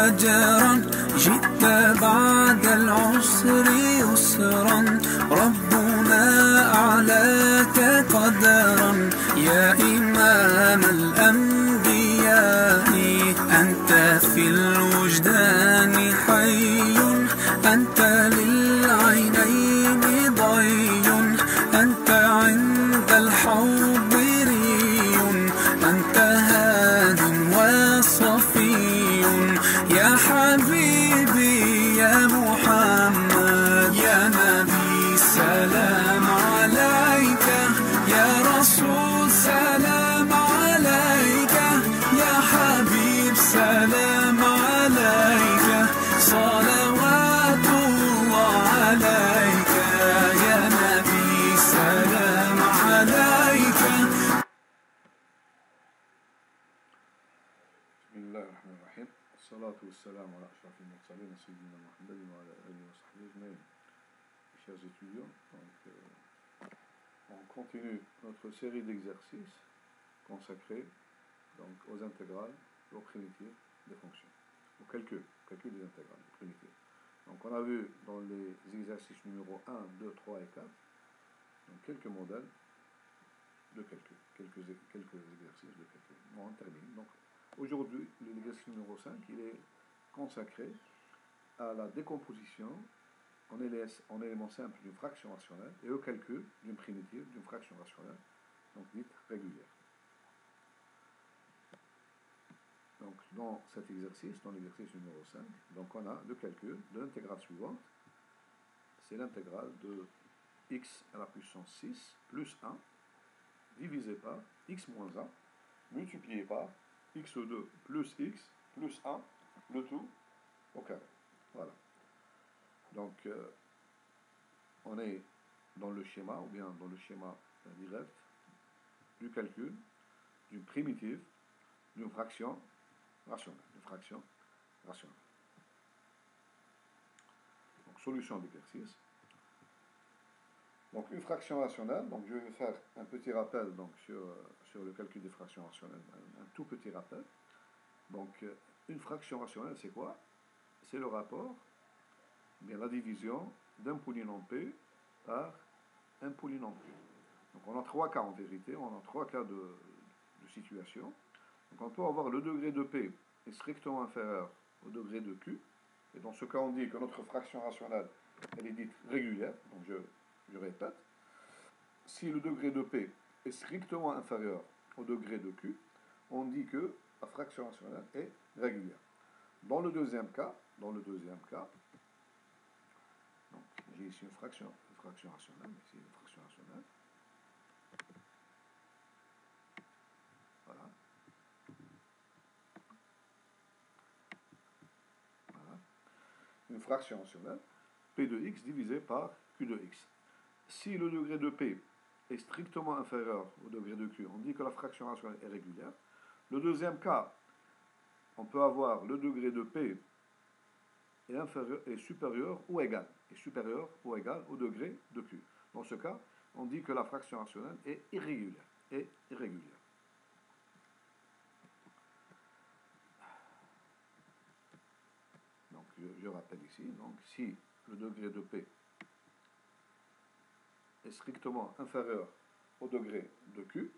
أجرا جئت بعد العسر يسرا ربنا أعلاك قدرا يا إمام الأنبياء أنت في الوجدان حي أنت للعينين ضي أنت عند الحوض ري أنت هاد وصفي يا حبيبي يا محمد يا نبي سلام عليك يا رسول سلام عليك يا حبيب سلام عليك صلوات الله عليك يا نبي سلام عليك. بسم الله الرحمن الرحيم الصلاة والسلام على أشرف المرسلين سيدنا محمد وعلى آله وصحبه أجمعين. Chers étudiants, on continue notre série d'exercices consacrés donc, aux intégrales, aux primitives des fonctions, au calcul des intégrales primitives. Donc on a vu dans les exercices numéro 1, 2, 3 et 4 donc quelques modèles de calcul, quelques exercices de calcul. Bon, on termine. Donc aujourd'hui, l'exercice numéro 5, il est consacré à la décomposition en éléments simples d'une fraction rationnelle et au calcul d'une primitive, d'une fraction rationnelle, donc dite régulière. Donc dans cet exercice, dans l'exercice numéro 5, donc on a le calcul de l'intégrale suivante. C'est l'intégrale de x à la puissance 6 plus 1 divisé par x moins 1 multiplié par x2 plus x plus 1, le tout au carré. Voilà. Donc, on est dans le schéma, ou bien dans le schéma direct, du calcul d'une primitive, d'une fraction rationnelle. Donc, solution d'exercice. Donc, une fraction rationnelle, donc je vais faire un petit rappel donc, sur le calcul des fractions rationnelles, un tout petit rappel. Donc, une fraction rationnelle, c'est quoi? C'est le rapport, bien la division d'un polynôme P par un polynôme Q. Donc, on a trois cas en vérité, on a trois cas de situation. Donc, on peut avoir le degré de P est strictement inférieur au degré de Q. Et dans ce cas, on dit que notre fraction rationnelle, elle est dite régulière. Donc, je répète, si le degré de P est strictement inférieur au degré de Q, on dit que la fraction rationnelle est régulière. Dans le deuxième cas, donc j'ai ici une fraction rationnelle, ici une fraction rationnelle. Voilà. Une fraction rationnelle, P de x divisé par Q de x. Si le degré de P est strictement inférieur au degré de Q, on dit que la fraction rationnelle est régulière. Le deuxième cas, on peut avoir le degré de P est supérieur ou égal au degré de Q. Dans ce cas, on dit que la fraction rationnelle est irrégulière. Donc, je rappelle ici, donc si le degré de P est strictement inférieur au degré de Q,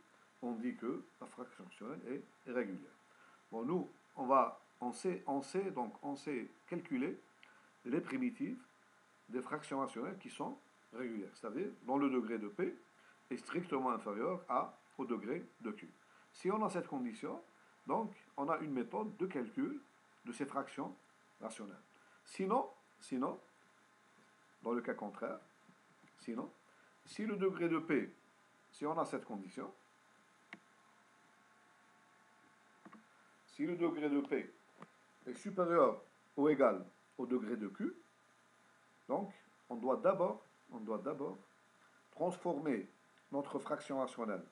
on dit que la fraction rationnelle est irrégulière. Bon, nous, on sait calculer les primitives des fractions rationnelles qui sont régulières, c'est-à-dire dont le degré de P est strictement inférieur au degré de Q. Si on a cette condition, donc on a une méthode de calcul de ces fractions rationnelles. Sinon, dans le cas contraire, si le degré de P, si on a cette condition, si le degré de P est supérieur ou égal au degré de Q, donc on doit d'abord transformer notre fraction rationnelle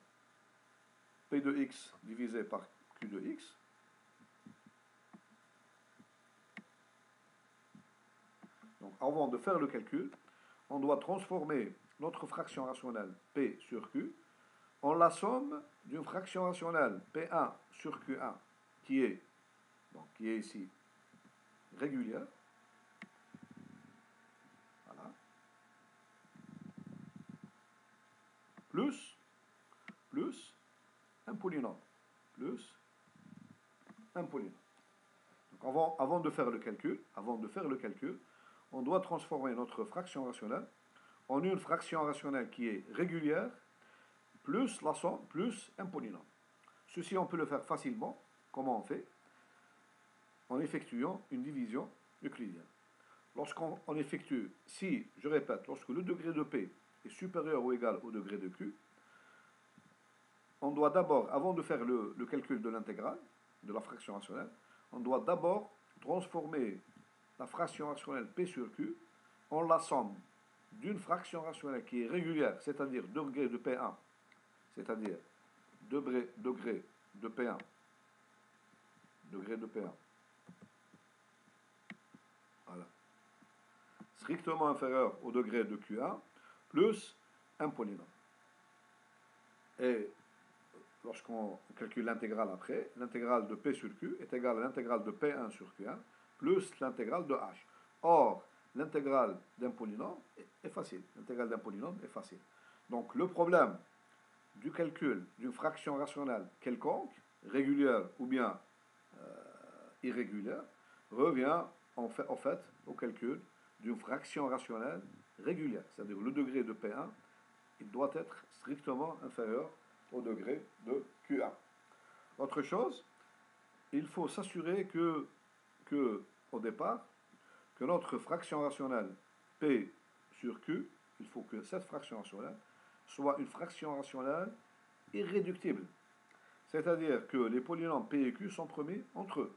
P de x divisé par Q de x Donc, avant de faire le calcul, on doit transformer notre fraction rationnelle P sur Q en la somme d'une fraction rationnelle P1 sur Q1 qui est ici régulière, voilà, plus un polynôme, plus un polynôme. Donc avant de faire le calcul, on doit transformer notre fraction rationnelle en une fraction rationnelle qui est régulière, plus la somme, plus un polynôme. Ceci, on peut le faire facilement. Comment on fait? En effectuant une division euclidienne. Lorsqu'on effectue, si, je répète, lorsque le degré de P est supérieur ou égal au degré de Q, on doit d'abord, avant de faire le calcul de l'intégrale, de la fraction rationnelle, on doit d'abord transformer la fraction rationnelle P sur Q en la somme d'une fraction rationnelle qui est régulière, c'est-à-dire degré de P1, c'est-à-dire degré de P1, degré de P1, voilà, strictement inférieur au degré de Q1, plus un polynôme. Et lorsqu'on calcule l'intégrale après, l'intégrale de P sur Q est égale à l'intégrale de P1 sur Q1 plus l'intégrale de H. Or, l'intégrale d'un polynôme est facile. L'intégrale d'un polynôme est facile. Donc, le problème du calcul d'une fraction rationnelle quelconque, régulière ou bien irrégulière, revient en fait au calcul d'une fraction rationnelle régulière. C'est-à-dire le degré de P1, il doit être strictement inférieur au degré de Q1. Autre chose, il faut s'assurer au départ, que notre fraction rationnelle P sur Q, il faut que cette fraction rationnelle soit une fraction rationnelle irréductible. C'est-à-dire que les polynômes P et Q sont premiers entre eux.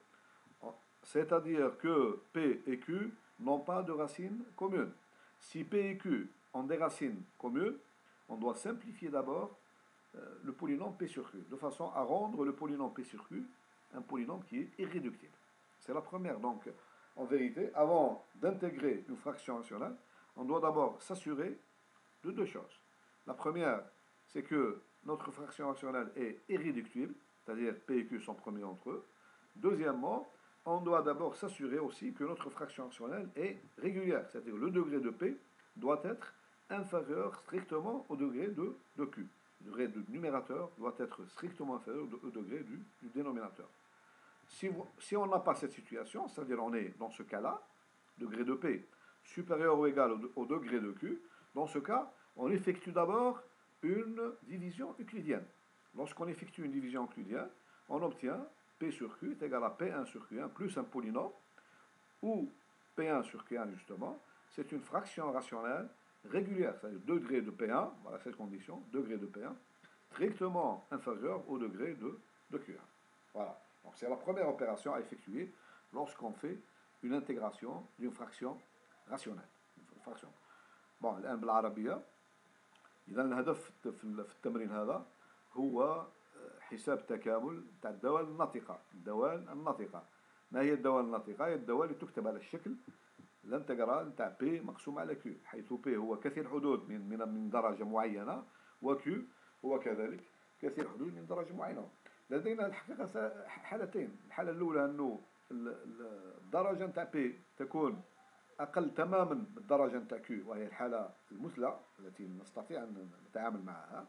C'est-à-dire que P et Q n'ont pas de racines communes. Si P et Q ont des racines communes, on doit simplifier d'abord le polynôme P sur Q, de façon à rendre le polynôme P sur Q un polynôme qui est irréductible. C'est la première. Donc, en vérité, avant d'intégrer une fraction rationnelle, on doit d'abord s'assurer de deux choses. La première, c'est que notre fraction rationnelle est irréductible, c'est-à-dire P et Q sont premiers entre eux. Deuxièmement, on doit d'abord s'assurer aussi que notre fraction rationnelle est régulière, c'est-à-dire le degré de P doit être inférieur strictement au degré de Q. Le degré du numérateur doit être strictement inférieur au degré du dénominateur. Si on n'a pas cette situation, c'est-à-dire on est dans ce cas-là, degré de P supérieur ou égal au degré de Q, dans ce cas, on effectue d'abord une division euclidienne. Lorsqu'on effectue une division euclidienne, on obtient P sur Q est égal à P1 sur Q1 plus un polynôme, où P1 sur Q1 justement, c'est une fraction rationnelle régulière, c'est-à-dire degré de P1, voilà cette condition, degré de P1, strictement inférieur au degré de Q1. Voilà. Donc c'est la première opération à effectuer lorsqu'on fait une intégration d'une fraction rationnelle. Une fraction. Bon, الآن بالعربية إذا الهدف في التمرين هذا هو حساب تكامل تاع الدوال الناطقة. الدوال الناطقة. ما هي الدوال الناطقة؟ هي الدوال اللي تكتب على الشكل الانتجرال تاع بي مقسوم على كيو، حيث بي هو كثير حدود من درجة معينة، وكيو هو كذلك كثير حدود من درجة معينة. لدينا الحقيقة حالتين. الحالة الأولى أنه الدرجة نتاع بي تكون أقل تماما من الدرجة نتاع كيو، وهي الحالة المثلى التي نستطيع أن نتعامل معها.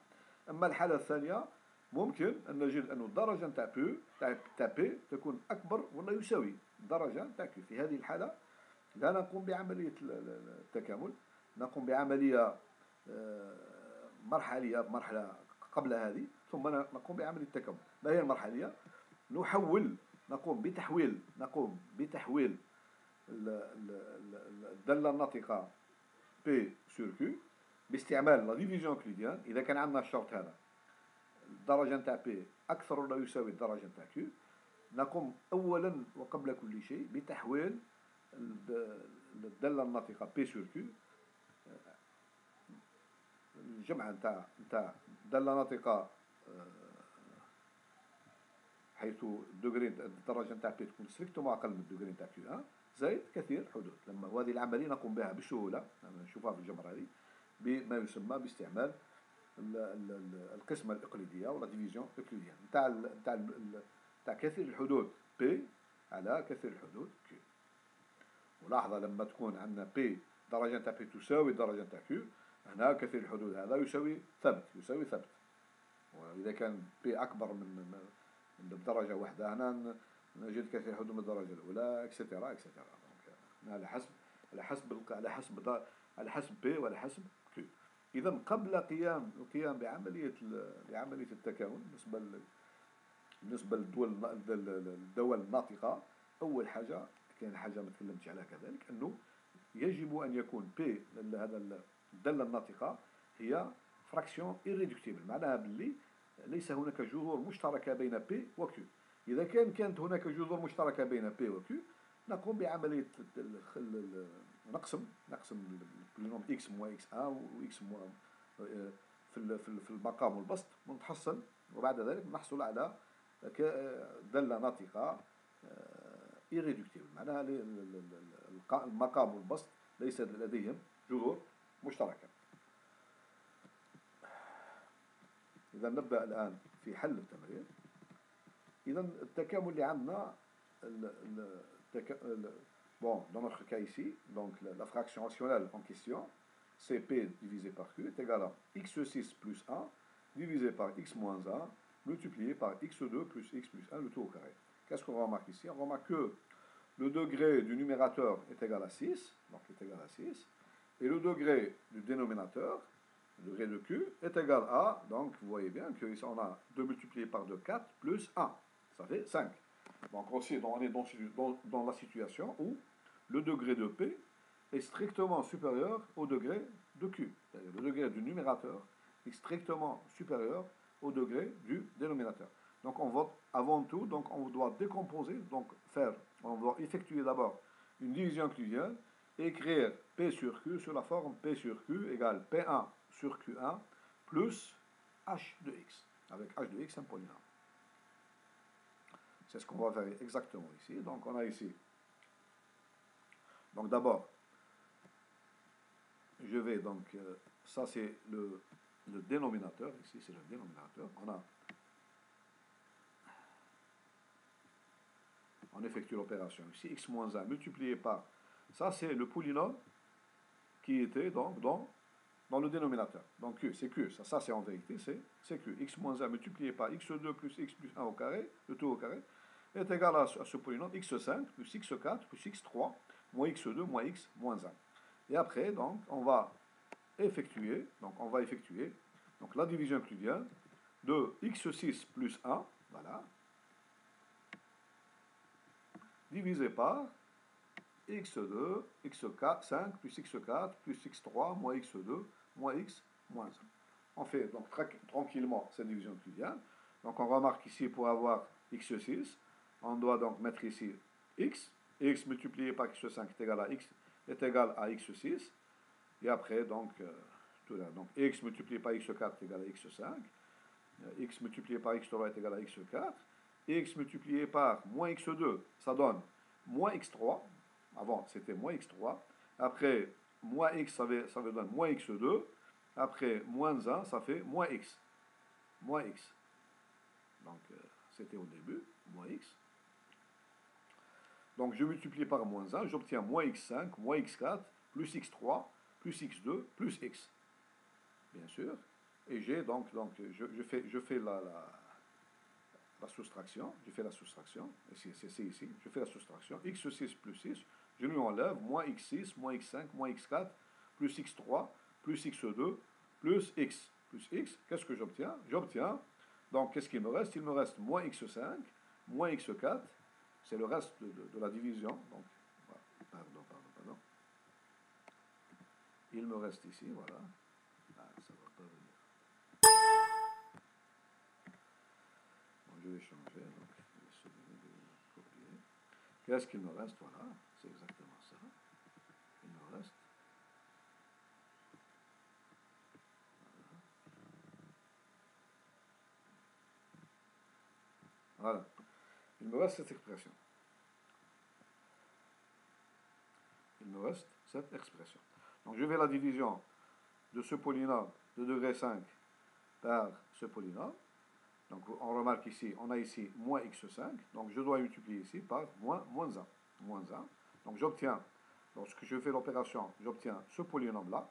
أما الحالة الثانية ممكن أن نجد أن الدرجة نتاع بي تكون أكبر ولا يساوي الدرجة نتاع كيو. في هذه الحالة لا نقوم بعملية التكامل، نقوم بعملية مرحلية، مرحلة قبل هذه، ثم نقوم بعملية التكامل. ما هي المرحلية؟ نقوم بتحويل الدالة الناطقة P sur Q باستعمال لا ديفيزيون كليديان. إذا كان عندنا الشرط هذا الدرجة نتاع P أكثر ولا يساوي الدرجة نتاع Q، نقوم أولا وقبل كل شيء بتحويل الدالة الناطقة P sur Q، الجمع نتاع دالة ناطقة حيث الدرجة نتاع P تكون ستريكتومون أقل من الدوغري نتاع Q1 زائد كثير حدود. لما هذه العملية نقوم بها بسهولة، نشوفها في الجبر هذه بما يسمى باستعمال القسمة الإقليدية ولا ديفيزيون إقليدية نتاع كثير الحدود P على كثير الحدود Q. ولاحظ لما تكون عندنا بي درجة نتاع بي تساوي درجة نتاع كيو، هنا كثير الحدود هذا يساوي ثبت، يساوي ثبت. وإذا كان بي أكبر من بدرجة واحدة هنا نجد كثير الحدود من الدرجة الأولى اكسترا اكسترا. على حسب على حسب بي وعلى حسب كيو. إذا قبل القيام بعملية التكامل بالنسبة للدول الناطقة، أول حاجة كاين حاجة ما تكلمتش عليها كذلك، أنه يجب أن يكون بي هذا الدالة الناطقة هي فراكسيون irréductible، معناها باللي ليس هناك جذور مشتركة بين بي وكيو. إذا كانت هناك جذور مشتركة بين بي وكيو، نقوم بعملية نقسم البولينوم إكس موا إكس أن و إكس موا في المقام والبسط ونتحصل، وبعد ذلك نحصل على دالة ناطقة irréductible، معناها المقام والبسط ليس لديهم جذور مشتركة. إذا نبدأ الآن في حل التمرين. إذا التكامل اللي عندنا bon, dans notre cas ici, donc la fraction rationnelle en question, c'est P divisé par Q est égal à x6 plus 1 divisé par x moins 1 multiplié par x2 plus x plus 1 le tout au carré. Qu'est-ce qu'on remarque ici? On remarque que le degré du numérateur est égal à 6, donc est égal à 6, et le degré du dénominateur, le degré de Q, est égal à, donc vous voyez bien que ici on a 2 multiplié par 2, 4, plus 1, ça fait 5. Donc aussi, on est dans la situation où le degré de P est strictement supérieur au degré de Q. C'est-à-dire le degré du numérateur est strictement supérieur au degré du dénominateur. Donc on va, avant tout, donc on doit décomposer, donc on doit effectuer d'abord une division euclidienne et écrire P sur Q sur la forme P sur Q égale P1 sur Q1 plus H de X, avec H de X un polynôme. C'est ce qu'on va faire exactement ici. Donc on a ici. Donc d'abord, je vais donc, ça c'est le dénominateur, ici c'est le dénominateur. On effectue l'opération ici, x moins 1 multiplié par, ça c'est le polynôme qui était donc dans le dénominateur. Donc Q, c'est Q, ça c'est en vérité, c'est Q. X moins 1 multiplié par x2 plus x plus 1 au carré, le tout au carré, est égal à ce polynôme x5 plus x4 plus x3 moins x2 moins x moins 1. Et après, donc, on va effectuer donc, la division euclidienne de x6 plus 1, voilà, divisé par x2, x4, 5 plus x4 plus x3 moins x2 moins x moins 1. On fait donc tranquillement cette division euclidienne. Donc on remarque ici pour avoir x6, on doit donc mettre ici x multiplié par x5 est égal à x6, et après donc tout là, donc x multiplié par x4 est égal à x5, x multiplié par x3 est égal à x4, x multiplié par moins x2, ça donne moins x3, avant c'était moins x3, après moins x ça veut donner moins x2, après moins 1 ça fait moins x, donc c'était au début, moins x. Donc je multiplie par moins 1, j'obtiens moins x5, moins x4, plus x3, plus x2, plus x. Bien sûr. Et j'ai donc je fais la soustraction. Je fais la soustraction. C'est ici. Je fais la soustraction. x6 plus 6. Je lui enlève moins x6, moins x5, moins x4, plus x3, plus x2, plus x. Plus x. Qu'est-ce que j'obtiens? J'obtiens. Donc qu'est-ce qu'il me reste? Il me reste moins x5, moins x4. C'est le reste de la division. Donc, voilà. Pardon. Il me reste ici, voilà. Ah, ça ne va pas venir. Bon, je vais changer. Donc, je vais essayer de copier. Qu'est-ce qu'il me reste? Voilà. C'est exactement ça. Il me reste. Voilà. Il me reste cette expression. Donc je vais la division de ce polynôme de degré 5 par ce polynôme. Donc on remarque ici, on a ici moins x5. Donc je dois multiplier ici par moins 1. Donc j'obtiens lorsque je fais l'opération, j'obtiens ce polynôme-là,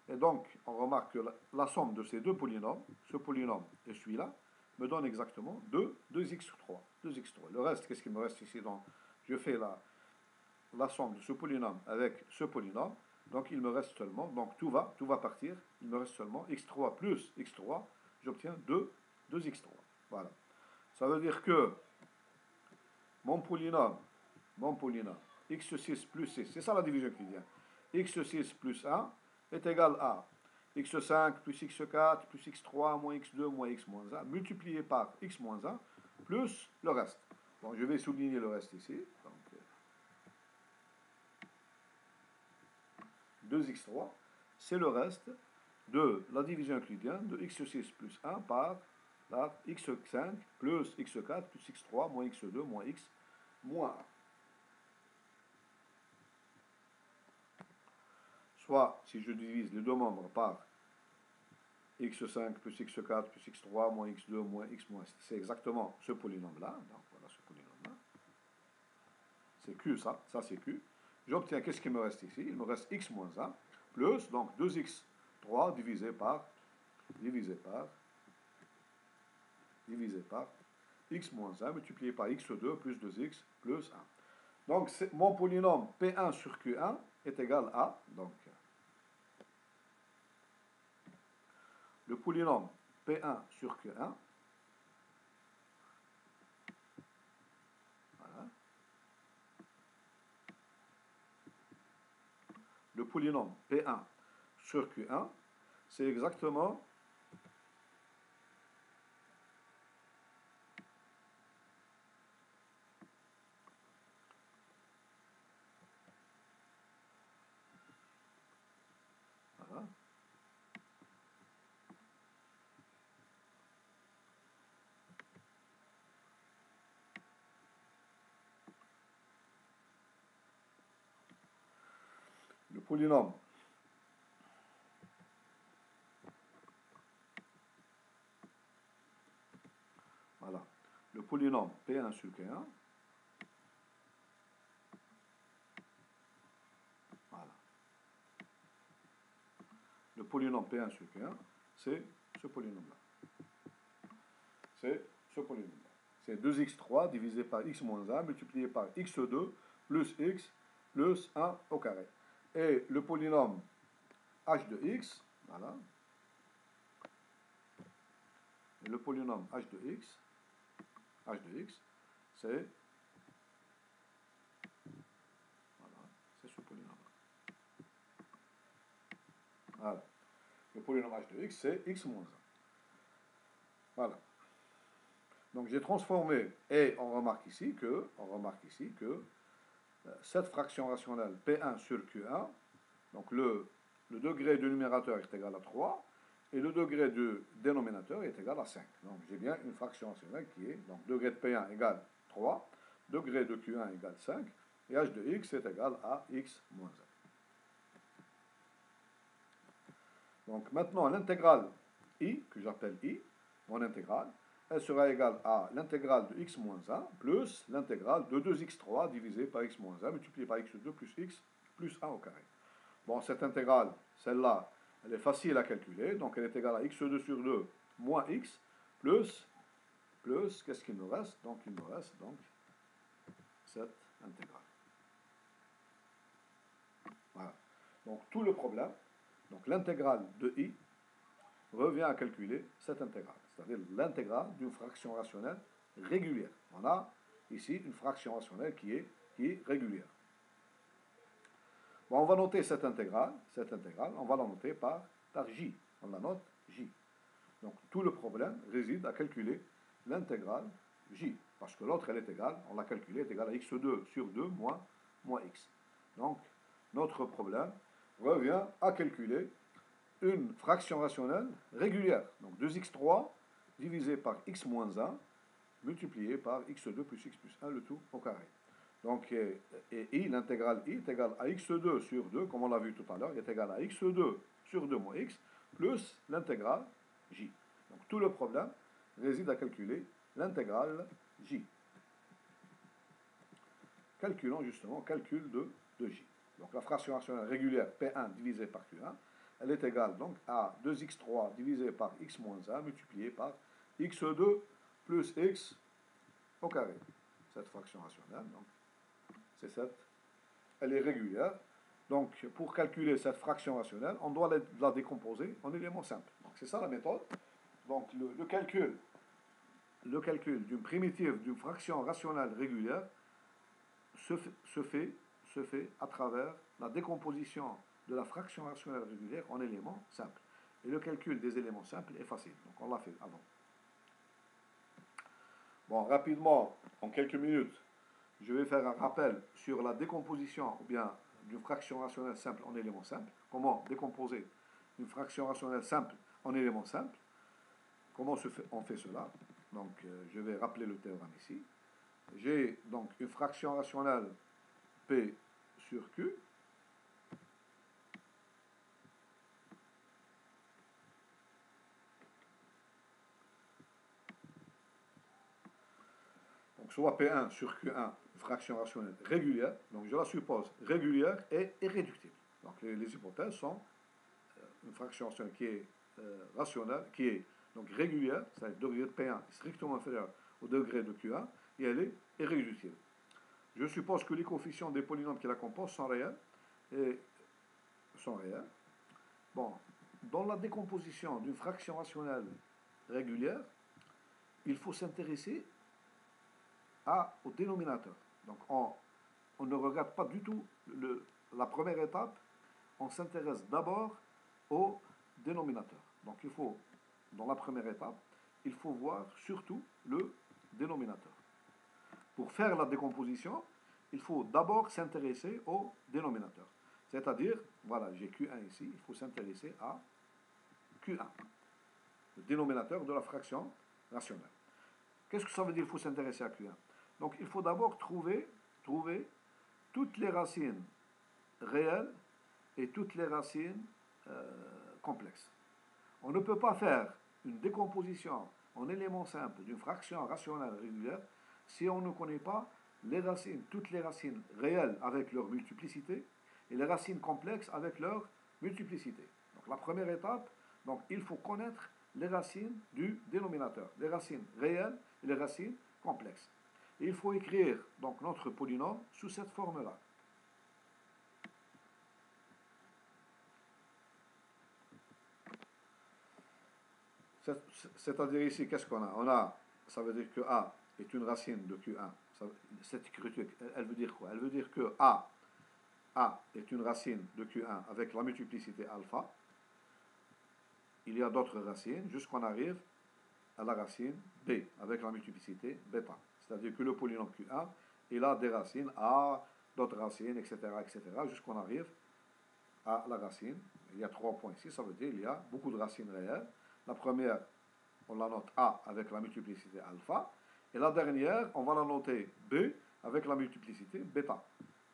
et donc on remarque que la somme de ces deux polynômes, ce polynôme et celui-là, me donne exactement 2x sur 3. 2x sur 3. Le reste, qu'est-ce qu'il me reste ici? Donc, je fais la somme de ce polynôme avec ce polynôme, donc il me reste seulement, donc tout va partir, il me reste seulement x3 plus x3, j'obtiens 2x3. Voilà. Ça veut dire que mon polynôme, x6 plus 6, c'est ça la division qui vient, x6 plus 1 est égal à x5 plus x4 plus x3 moins x2 moins x moins 1 multiplié par x moins 1 plus le reste. Bon, je vais souligner le reste ici. Donc, 2x3, c'est le reste de la division euclidienne de x6 plus 1 par x5 plus x4 plus x3 moins x2 moins x moins 1. Soit, si je divise les deux membres par x5 plus x4 plus x3 moins x2 moins x moins 1, c'est exactement ce polynôme-là. Donc voilà ce polynôme-là. C'est Q, ça c'est Q. J'obtiens, qu'est-ce qu'il me reste ici? Il me reste x moins 1 plus, donc 2x3 divisé par x moins 1 multiplié par x2 plus 2x plus 1. Donc mon polynôme P1 sur Q1 est égal à, donc, le polynôme P1 sur Q1, voilà. Le polynôme P1 sur Q1, c'est exactement voilà. Le polynôme voilà. Le polynôme P1 sur Q1, voilà. Le polynôme P1 sur Q1, c'est ce polynôme-là. C'est ce polynôme-là. C'est 2x3 divisé par x moins 1 multiplié par x2 plus x plus 1 au carré. Et le polynôme h de x, voilà. Et le polynôme h de x, c'est voilà, c'est ce polynôme-là. Voilà. Le polynôme h de x, c'est x moins 1. Voilà. Donc j'ai transformé, et on remarque ici que cette fraction rationnelle P1 sur Q1, donc le degré du numérateur est égal à 3, et le degré du dénominateur est égal à 5. Donc j'ai bien une fraction rationnelle qui est, donc degré de P1 égale 3, degré de Q1 égale 5, et h de x est égal à x moins 1. Donc maintenant l'intégrale i, que j'appelle i, mon intégrale, elle sera égale à l'intégrale de x moins 1 plus l'intégrale de 2x3 divisé par x moins 1 multiplié par x2 plus x plus 1 au carré. Bon, cette intégrale, celle-là, elle est facile à calculer, donc elle est égale à x2 sur 2 moins x plus, qu'est-ce qu'il me reste? Donc il me reste donc cette intégrale. Voilà. Donc tout le problème, donc l'intégrale de i, revient à calculer cette intégrale, c'est-à-dire l'intégrale d'une fraction rationnelle régulière. On a ici une fraction rationnelle qui est régulière. Bon, on va noter cette intégrale, on va la noter par j. On la note j. Donc tout le problème réside à calculer l'intégrale j, parce que l'autre elle est égale, on l'a calculée, est égale à x2 sur 2 moins x. Donc notre problème revient à calculer une fraction rationnelle régulière. Donc 2x3 divisé par x moins 1 multiplié par x2 plus x plus 1, le tout au carré. Donc, i, l'intégrale i est égale à x2 sur 2, comme on l'a vu tout à l'heure, est égale à x2 sur 2 moins x, plus l'intégrale j. Donc tout le problème réside à calculer l'intégrale j. calculons justement calcul de J. Donc la fraction rationnelle régulière P1 divisé par Q1, elle est égale donc à 2x3 divisé par x moins 1 multiplié par x2 plus x au carré. Cette fraction rationnelle, donc, c'est cette, elle est régulière. Donc, pour calculer cette fraction rationnelle, on doit la décomposer en éléments simples. Donc, c'est ça la méthode. Donc, le calcul d'une primitive d'une fraction rationnelle régulière se fait à travers la décomposition de la fraction rationnelle régulière en éléments simples. Et le calcul des éléments simples est facile. Donc, on l'a fait avant. Bon, rapidement, en quelques minutes, je vais faire un rappel sur la décomposition ou bien d'une fraction rationnelle simple en éléments simples. Comment décomposer une fraction rationnelle simple en éléments simples. Comment on fait cela? Donc, je vais rappeler le théorème ici. J'ai donc une fraction rationnelle P sur Q. Donc, soit P1 sur Q1, une fraction rationnelle régulière. Donc, je la suppose régulière et irréductible. Donc, les hypothèses sont une fraction rationnelle qui est rationnelle, qui est donc régulière, c'est-à-dire le degré de P1 est strictement inférieur au degré de Q1, et elle est irréductible. Je suppose que les coefficients des polynômes qui la composent sont réels. Bon, dans la décomposition d'une fraction rationnelle régulière, il faut s'intéresser au dénominateur. Donc, on ne regarde pas du tout la première étape, on s'intéresse d'abord au dénominateur. Donc, dans la première étape, il faut voir surtout le dénominateur. Pour faire la décomposition, il faut d'abord s'intéresser au dénominateur. C'est-à-dire, voilà, j'ai Q1 ici, il faut s'intéresser à Q1, le dénominateur de la fraction rationnelle. Qu'est-ce que ça veut dire, il faut s'intéresser à Q1? Donc, il faut d'abord trouver toutes les racines réelles et toutes les racines complexes. On ne peut pas faire une décomposition en éléments simples d'une fraction rationnelle régulière si on ne connaît pas toutes les racines réelles avec leur multiplicité et les racines complexes avec leur multiplicité. Donc la première étape, donc, il faut connaître les racines du dénominateur, les racines réelles et les racines complexes. Et il faut écrire donc notre polynôme sous cette forme-là. C'est-à-dire ici, qu'est-ce qu'on a? Ça veut dire que A est une racine de Q1. Cette écriture, elle veut dire quoi? Elle veut dire que A est une racine de Q1 avec la multiplicité alpha. Il y a d'autres racines jusqu'on arrive à la racine B avec la multiplicité bêta. C'est-à-dire que le polynôme Q1, il a des racines A, d'autres racines, etc., jusqu'on arrive à la racine. Il y a 3 points ici, ça veut dire qu'il y a beaucoup de racines réelles. La première, on la note A avec la multiplicité alpha. Et la dernière, on va la noter B avec la multiplicité bêta.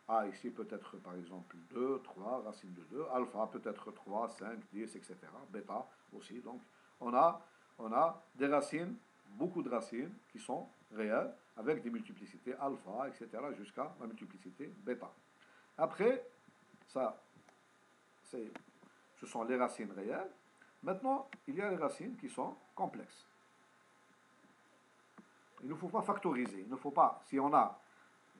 A ici peut être par exemple 2, 3, racine de 2. Alpha peut être 3, 5, 10, etc. Bêta aussi. Donc on a des racines, beaucoup de racines qui sont réelles avec des multiplicités alpha, etc. jusqu'à la multiplicité bêta. Après, ce sont les racines réelles. Maintenant, il y a les racines qui sont complexes. Il ne faut pas factoriser. Il ne faut pas, si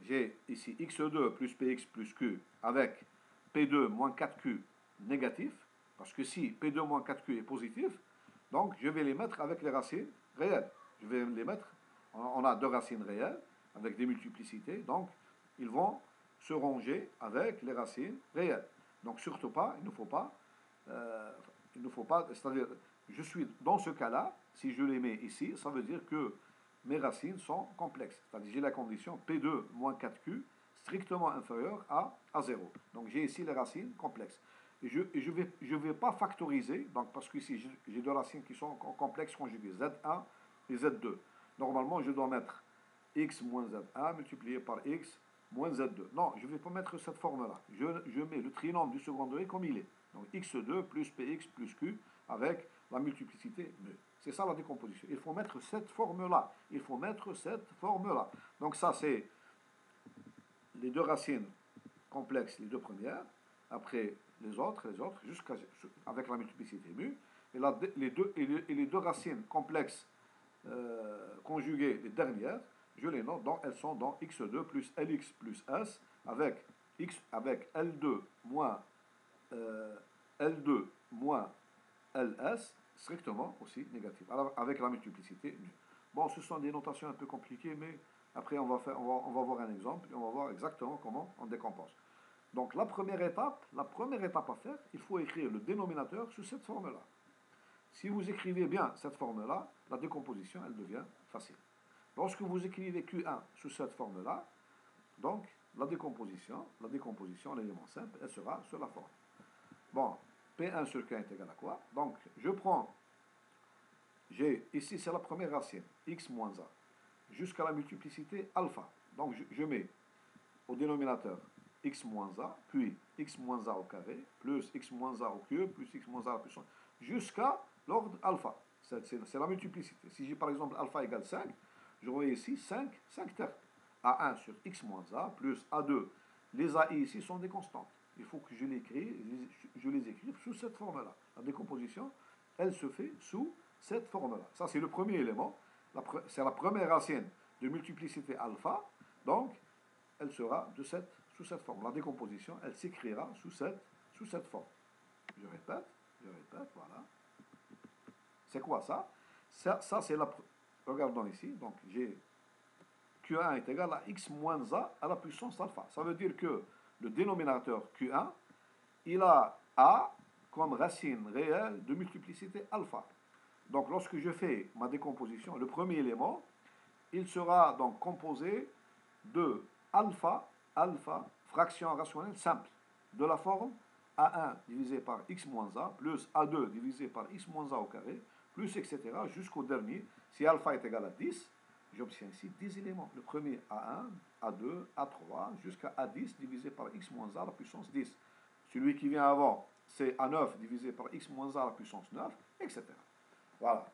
j'ai ici x2 plus px plus q avec p2 moins 4q négatif, parce que si p2 moins 4q est positif, donc je vais les mettre avec les racines réelles. Je vais les mettre, on a deux racines réelles avec des multiplicités, donc ils vont se ranger avec les racines réelles. Donc surtout pas, il ne faut pas, c'est-à-dire, je suis dans ce cas-là, si je les mets ici, ça veut dire que mes racines sont complexes. C'est-à-dire j'ai la condition P2 moins 4Q strictement inférieure à 0. Donc j'ai ici les racines complexes. Et je vais pas factoriser, donc parce qu'ici j'ai deux racines qui sont complexes conjuguées, Z1 et Z2. Normalement, je dois mettre x moins Z1 multiplié par x moins Z2. Non, je ne vais pas mettre cette forme-là. Je mets le trinôme du second degré comme il est. Donc x2 plus px plus q avec la multiplicité mu. C'est ça la décomposition. Il faut mettre cette forme-là. Donc ça c'est les deux racines complexes, les deux premières, après les autres, jusqu'à avec la multiplicité mu, et les deux racines complexes conjuguées, les dernières, je les note, donc elles sont dans x2 plus lx plus s, avec L2 moins L2 moins ls, strictement aussi négatif, alors avec la multiplicité mu. Bon, ce sont des notations un peu compliquées, mais après on va voir un exemple, et on va voir exactement comment on décompose. Donc la première étape à faire, il faut écrire le dénominateur sous cette forme-là. Si vous écrivez bien cette forme-là, la décomposition, elle devient facile. Lorsque vous écrivez Q1 sous cette forme-là, donc la décomposition, l'élément simple, elle sera sur la forme. Bon, P1 sur Q1 est égal à quoi? Donc, je prends, ici c'est la première racine, x moins a, jusqu'à la multiplicité alpha. Donc, je mets au dénominateur x moins a, puis x moins a au carré, plus x moins a au cube, plus x moins a à la puissance, jusqu'à l'ordre alpha. C'est la multiplicité. Si j'ai par exemple alpha égale 5, j'aurai ici 5 termes. A1 sur x moins a, plus A2. Les AI ici sont des constantes. Il faut que je les écrive sous cette forme-là. La décomposition, elle se fait sous cette forme-là. Ça, c'est le premier élément. C'est la première racine de multiplicité alpha. Donc, elle sera sous cette forme. La décomposition, elle s'écrira sous cette forme. Je répète, voilà. C'est quoi ça? Ça c'est la... Regardons ici. Donc, j'ai Q1 est égal à x moins a à la puissance alpha. Ça veut dire que le dénominateur Q1, il a a comme racine réelle de multiplicité alpha. Donc, lorsque je fais ma décomposition, le premier élément, il sera donc composé de alpha, fraction rationnelle simple, de la forme A1 divisé par x moins a, plus A2 divisé par x moins a au carré, plus etc. jusqu'au dernier. Si alpha est égal à 10, j'obtiens ici 10 éléments. Le premier A1, A2, A3, jusqu'à A10 divisé par x moins a à la puissance 10. Celui qui vient avant, c'est A9 divisé par x moins a à la puissance 9, etc. Voilà.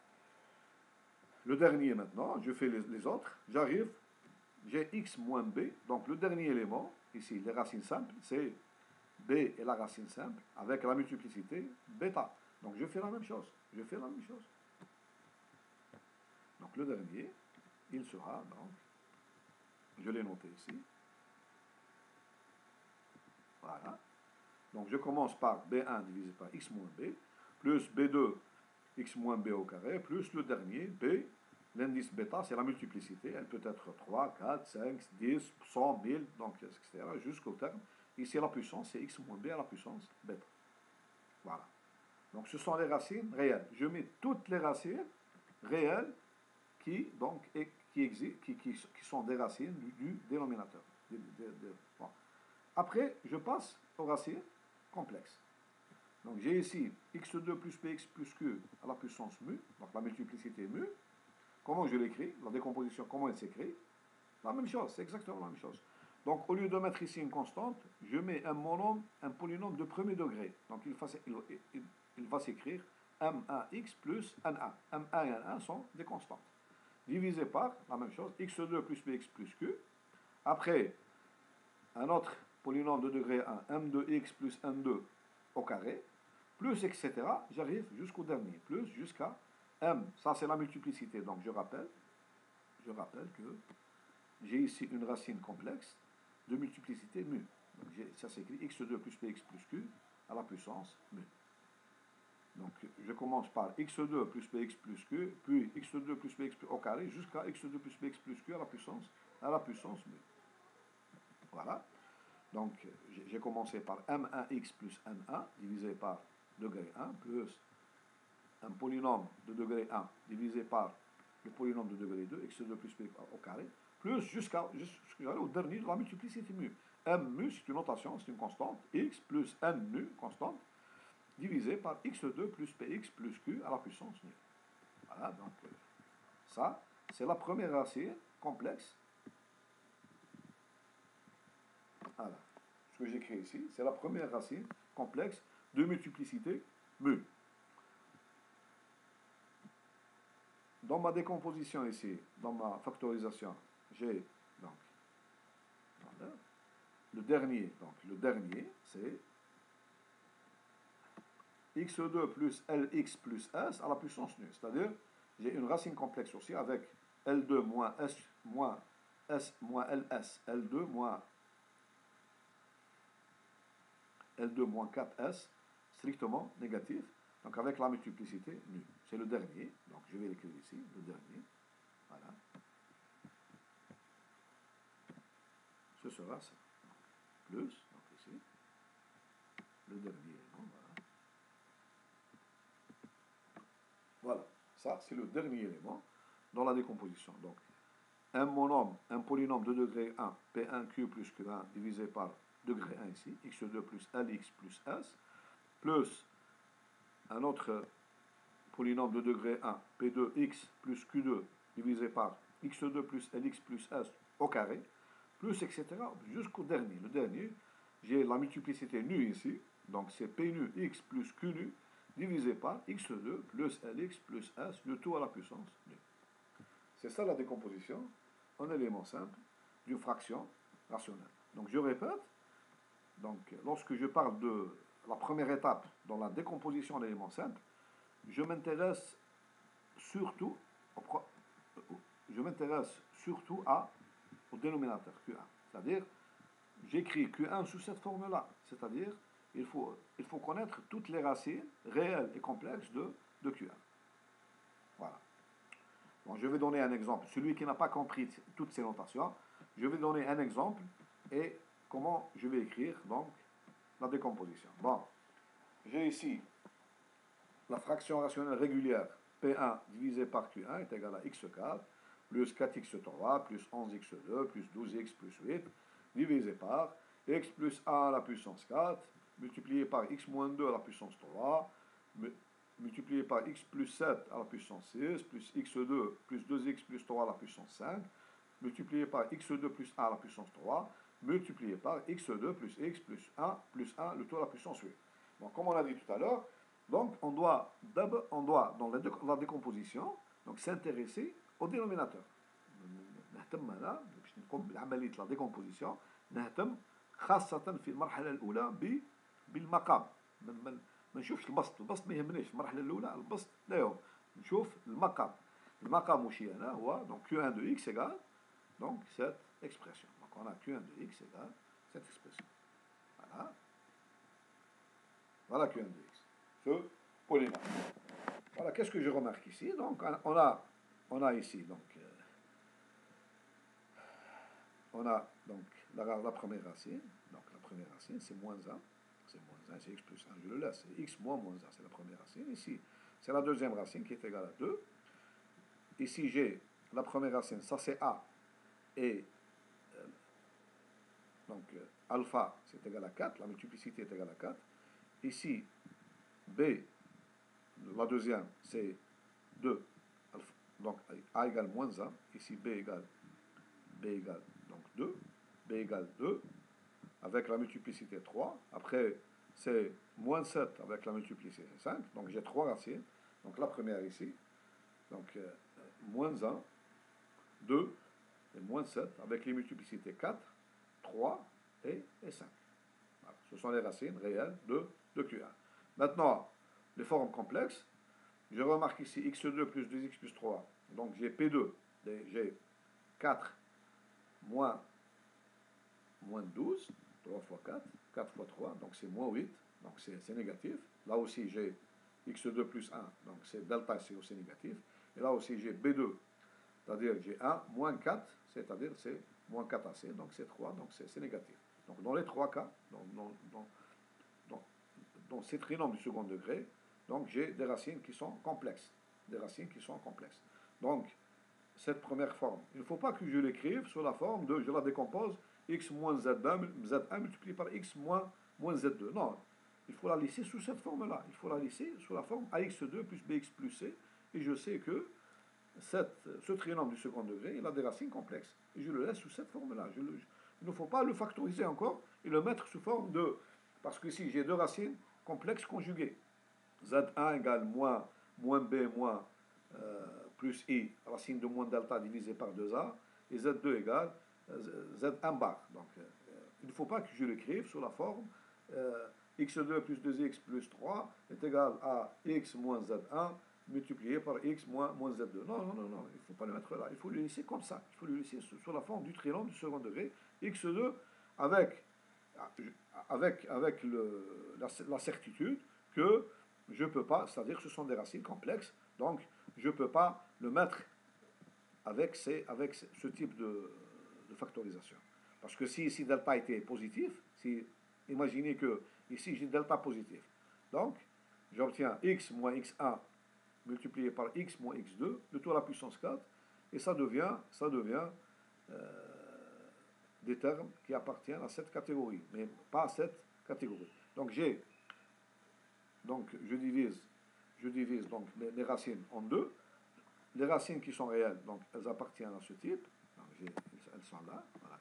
Le dernier maintenant, je fais les autres. J'arrive, j'ai x moins b. Donc le dernier élément, ici, les racines simples, c'est b et la racine simple avec la multiplicité bêta. Donc je fais la même chose. Donc le dernier, il sera, donc, je l'ai noté ici. Voilà. Donc je commence par B1 divisé par x moins b, plus B2 x moins b au carré, plus le dernier, b, l'indice bêta, c'est la multiplicité, elle peut être 3, 4, 5, 10, 100, 1000, donc, etc., jusqu'au terme. Ici, la puissance, c'est x moins b à la puissance bêta. Voilà. Donc ce sont les racines réelles. Je mets toutes les racines réelles qui sont des racines du dénominateur. Bon. Après, je passe aux racines complexes. Donc j'ai ici x2 plus px plus q à la puissance mu, donc la multiplicité mu. Comment je l'écris? La décomposition, comment elle s'écrit? La même chose, c'est exactement la même chose. Donc au lieu de mettre ici une constante, je mets un polynôme de premier degré. Donc il va s'écrire m1x plus n1. m1 et n1 sont des constantes. Divisé par, la même chose, x2 plus px plus q. Après, un autre polynôme de degré 1, m2x plus n2 au carré, plus etc. J'arrive jusqu'au dernier, plus jusqu'à m. Ça, c'est la multiplicité. Donc, je rappelle que j'ai ici une racine complexe de multiplicité mu. Donc, ça s'écrit x2 plus px plus q à la puissance mu. Donc, je commence par x2 plus px plus q, puis x2 plus px au carré, jusqu'à x2 plus px plus q à la puissance mu. Voilà. Donc, j'ai commencé par m1x plus n1 divisé par degré 1 plus un polynôme de degré 1 divisé par le polynôme de degré 2, x2 plus p au carré, plus jusqu'au dernier de la multiplicité mu. M mu, c'est une notation, c'est une constante, x plus n mu, constante, divisé par x2 plus px plus q à la puissance mu. Voilà, donc ça, c'est la première racine complexe. Voilà. Ce que j'écris ici, c'est la première racine complexe de multiplicité mu. Dans ma décomposition ici, dans ma factorisation, j'ai donc, le dernier, c'est x2 plus lx plus s à la puissance nu. C'est-à-dire, j'ai une racine complexe aussi avec L2 moins S moins S moins LS, L2 moins 4S, strictement négatif, donc avec la multiplicité nue. C'est le dernier, donc je vais l'écrire ici, le dernier, voilà. Ce sera ça. Plus, donc ici, le dernier élément, voilà. Voilà, ça c'est le dernier élément dans la décomposition. Donc, un monôme, un polynôme de degré 1, P1Q plus Q1 divisé par degré 1 ici, x2 plus Lx plus S, plus un autre polynôme de degré 1, P2x plus Q2 divisé par x2 plus Lx plus S au carré, plus etc. jusqu'au dernier. Le dernier, j'ai la multiplicité nue ici, donc c'est P nu x plus Q nu divisé par x2 plus Lx plus S, le tout à la puissance nue. C'est ça la décomposition en éléments simples d'une fraction rationnelle. Donc je répète, donc, lorsque je parle de la première étape dans la décomposition en éléments simples, je m'intéresse surtout, au dénominateur Q1. C'est-à-dire, j'écris Q1 sous cette forme-là. C'est-à-dire, il faut connaître toutes les racines réelles et complexes de Q1. Voilà. Bon, je vais donner un exemple. Celui qui n'a pas compris toutes ces notations, je vais donner un exemple et comment je vais écrire donc la décomposition. Bon, j'ai ici la fraction rationnelle régulière P1 divisé par Q1 est égal à x4 plus 4x3 plus 11x2 plus 12x plus 8 divisé par x plus 1 à la puissance 4 multiplié par x moins 2 à la puissance 3 multiplié par x plus 7 à la puissance 6 plus x2 plus 2x plus 3 à la puissance 5 multiplié par x2 plus 1 à la puissance 3 multiplié par x2 plus x plus 1 le tout à la puissance 8. Donc, comme on a dit tout à l'heure, donc on doit dans la décomposition donc s'intéresser au dénominateur. نهتم هنا باش نقوم بعمليه لا ديكومبوزيسيون نهتم خاصه في المرحله الاولى بالمقام ما نشوفش البسط ما يهمنيش في المرحله الاولى البسط لا يهم نشوف المقام وش هنا هو donc Q1 de x égale donc cette expression. Donc on a Q1 de x égale cette expression. Voilà Q1 de x. Ce polynôme. Voilà, qu'est-ce que je remarque ici? Donc on a ici donc on a donc la première racine. Donc la première racine c'est moins 1. C'est moins 1, c'est x plus 1. Je le laisse. C'est x moins 1, c'est la première racine. Ici, c'est la deuxième racine qui est égale à 2. Ici, j'ai la première racine, ça c'est a. Et donc alpha, c'est égal à 4. La multiplicité est égale à 4. Ici, b, la deuxième, c'est 2. Alpha, donc a égale moins 1. Ici, b égale donc 2. b égale 2. Avec la multiplicité 3. Après, c'est moins 7 avec la multiplicité 5. Donc, j'ai 3 racines. Donc, la première ici. Donc, moins 1, 2 et moins 7 avec les multiplicités 4, 3 et 5. Voilà. Ce sont les racines réelles de Q1. Maintenant, les formes complexes. Je remarque ici x2 plus 2x plus 3. Donc, j'ai P2. J'ai 4 moins 12. 3 fois 4, 4 fois 3, donc c'est moins 8, donc c'est négatif. Là aussi j'ai x2 plus 1, donc c'est delta, c'est aussi négatif. Et là aussi j'ai B2, c'est-à-dire j'ai 1 moins 4, c'est-à-dire c'est moins 4AC, donc c'est 3, donc c'est négatif. Donc dans les trois cas, dans ces trinômes du second degré, donc j'ai des racines qui sont complexes. Donc, cette première forme, il ne faut pas que je l'écrive sur la forme de, je la décompose, x moins z1 multiplié par x moins z2. Non, il faut la laisser sous cette forme-là. Il faut la laisser sous la forme ax2 plus bx plus c. Et je sais que ce trinôme du second degré, il a des racines complexes. Et je le laisse sous cette forme-là. Il ne faut pas le factoriser encore et le mettre sous forme de... Parce que ici, j'ai deux racines complexes conjuguées. Z1 égale moins b moins plus i, racine de moins delta divisé par 2a. Et Z2 égale Z1 bar. Donc, il ne faut pas que je l'écrive sous la forme x2 plus 2x plus 3 est égal à x moins z1 multiplié par x moins z2. Non, non, non, non, il ne faut pas le mettre là. Il faut le laisser comme ça. Il faut le laisser sous la forme du trinombre du second degré. x2 avec, la certitude que je ne peux pas, c'est-à-dire que ce sont des racines complexes, donc je ne peux pas le mettre avec ce type de factorisation. Parce que si ici delta était positif, imaginez que ici j'ai delta positif, donc j'obtiens x moins x1 multiplié par x moins x2, le tout à la puissance 4, et ça devient des termes qui appartiennent à cette catégorie, mais pas à cette catégorie. Donc je divise donc les racines en deux. Les racines qui sont réelles, donc elles appartiennent à ce type. Donc, elles sont là, voilà.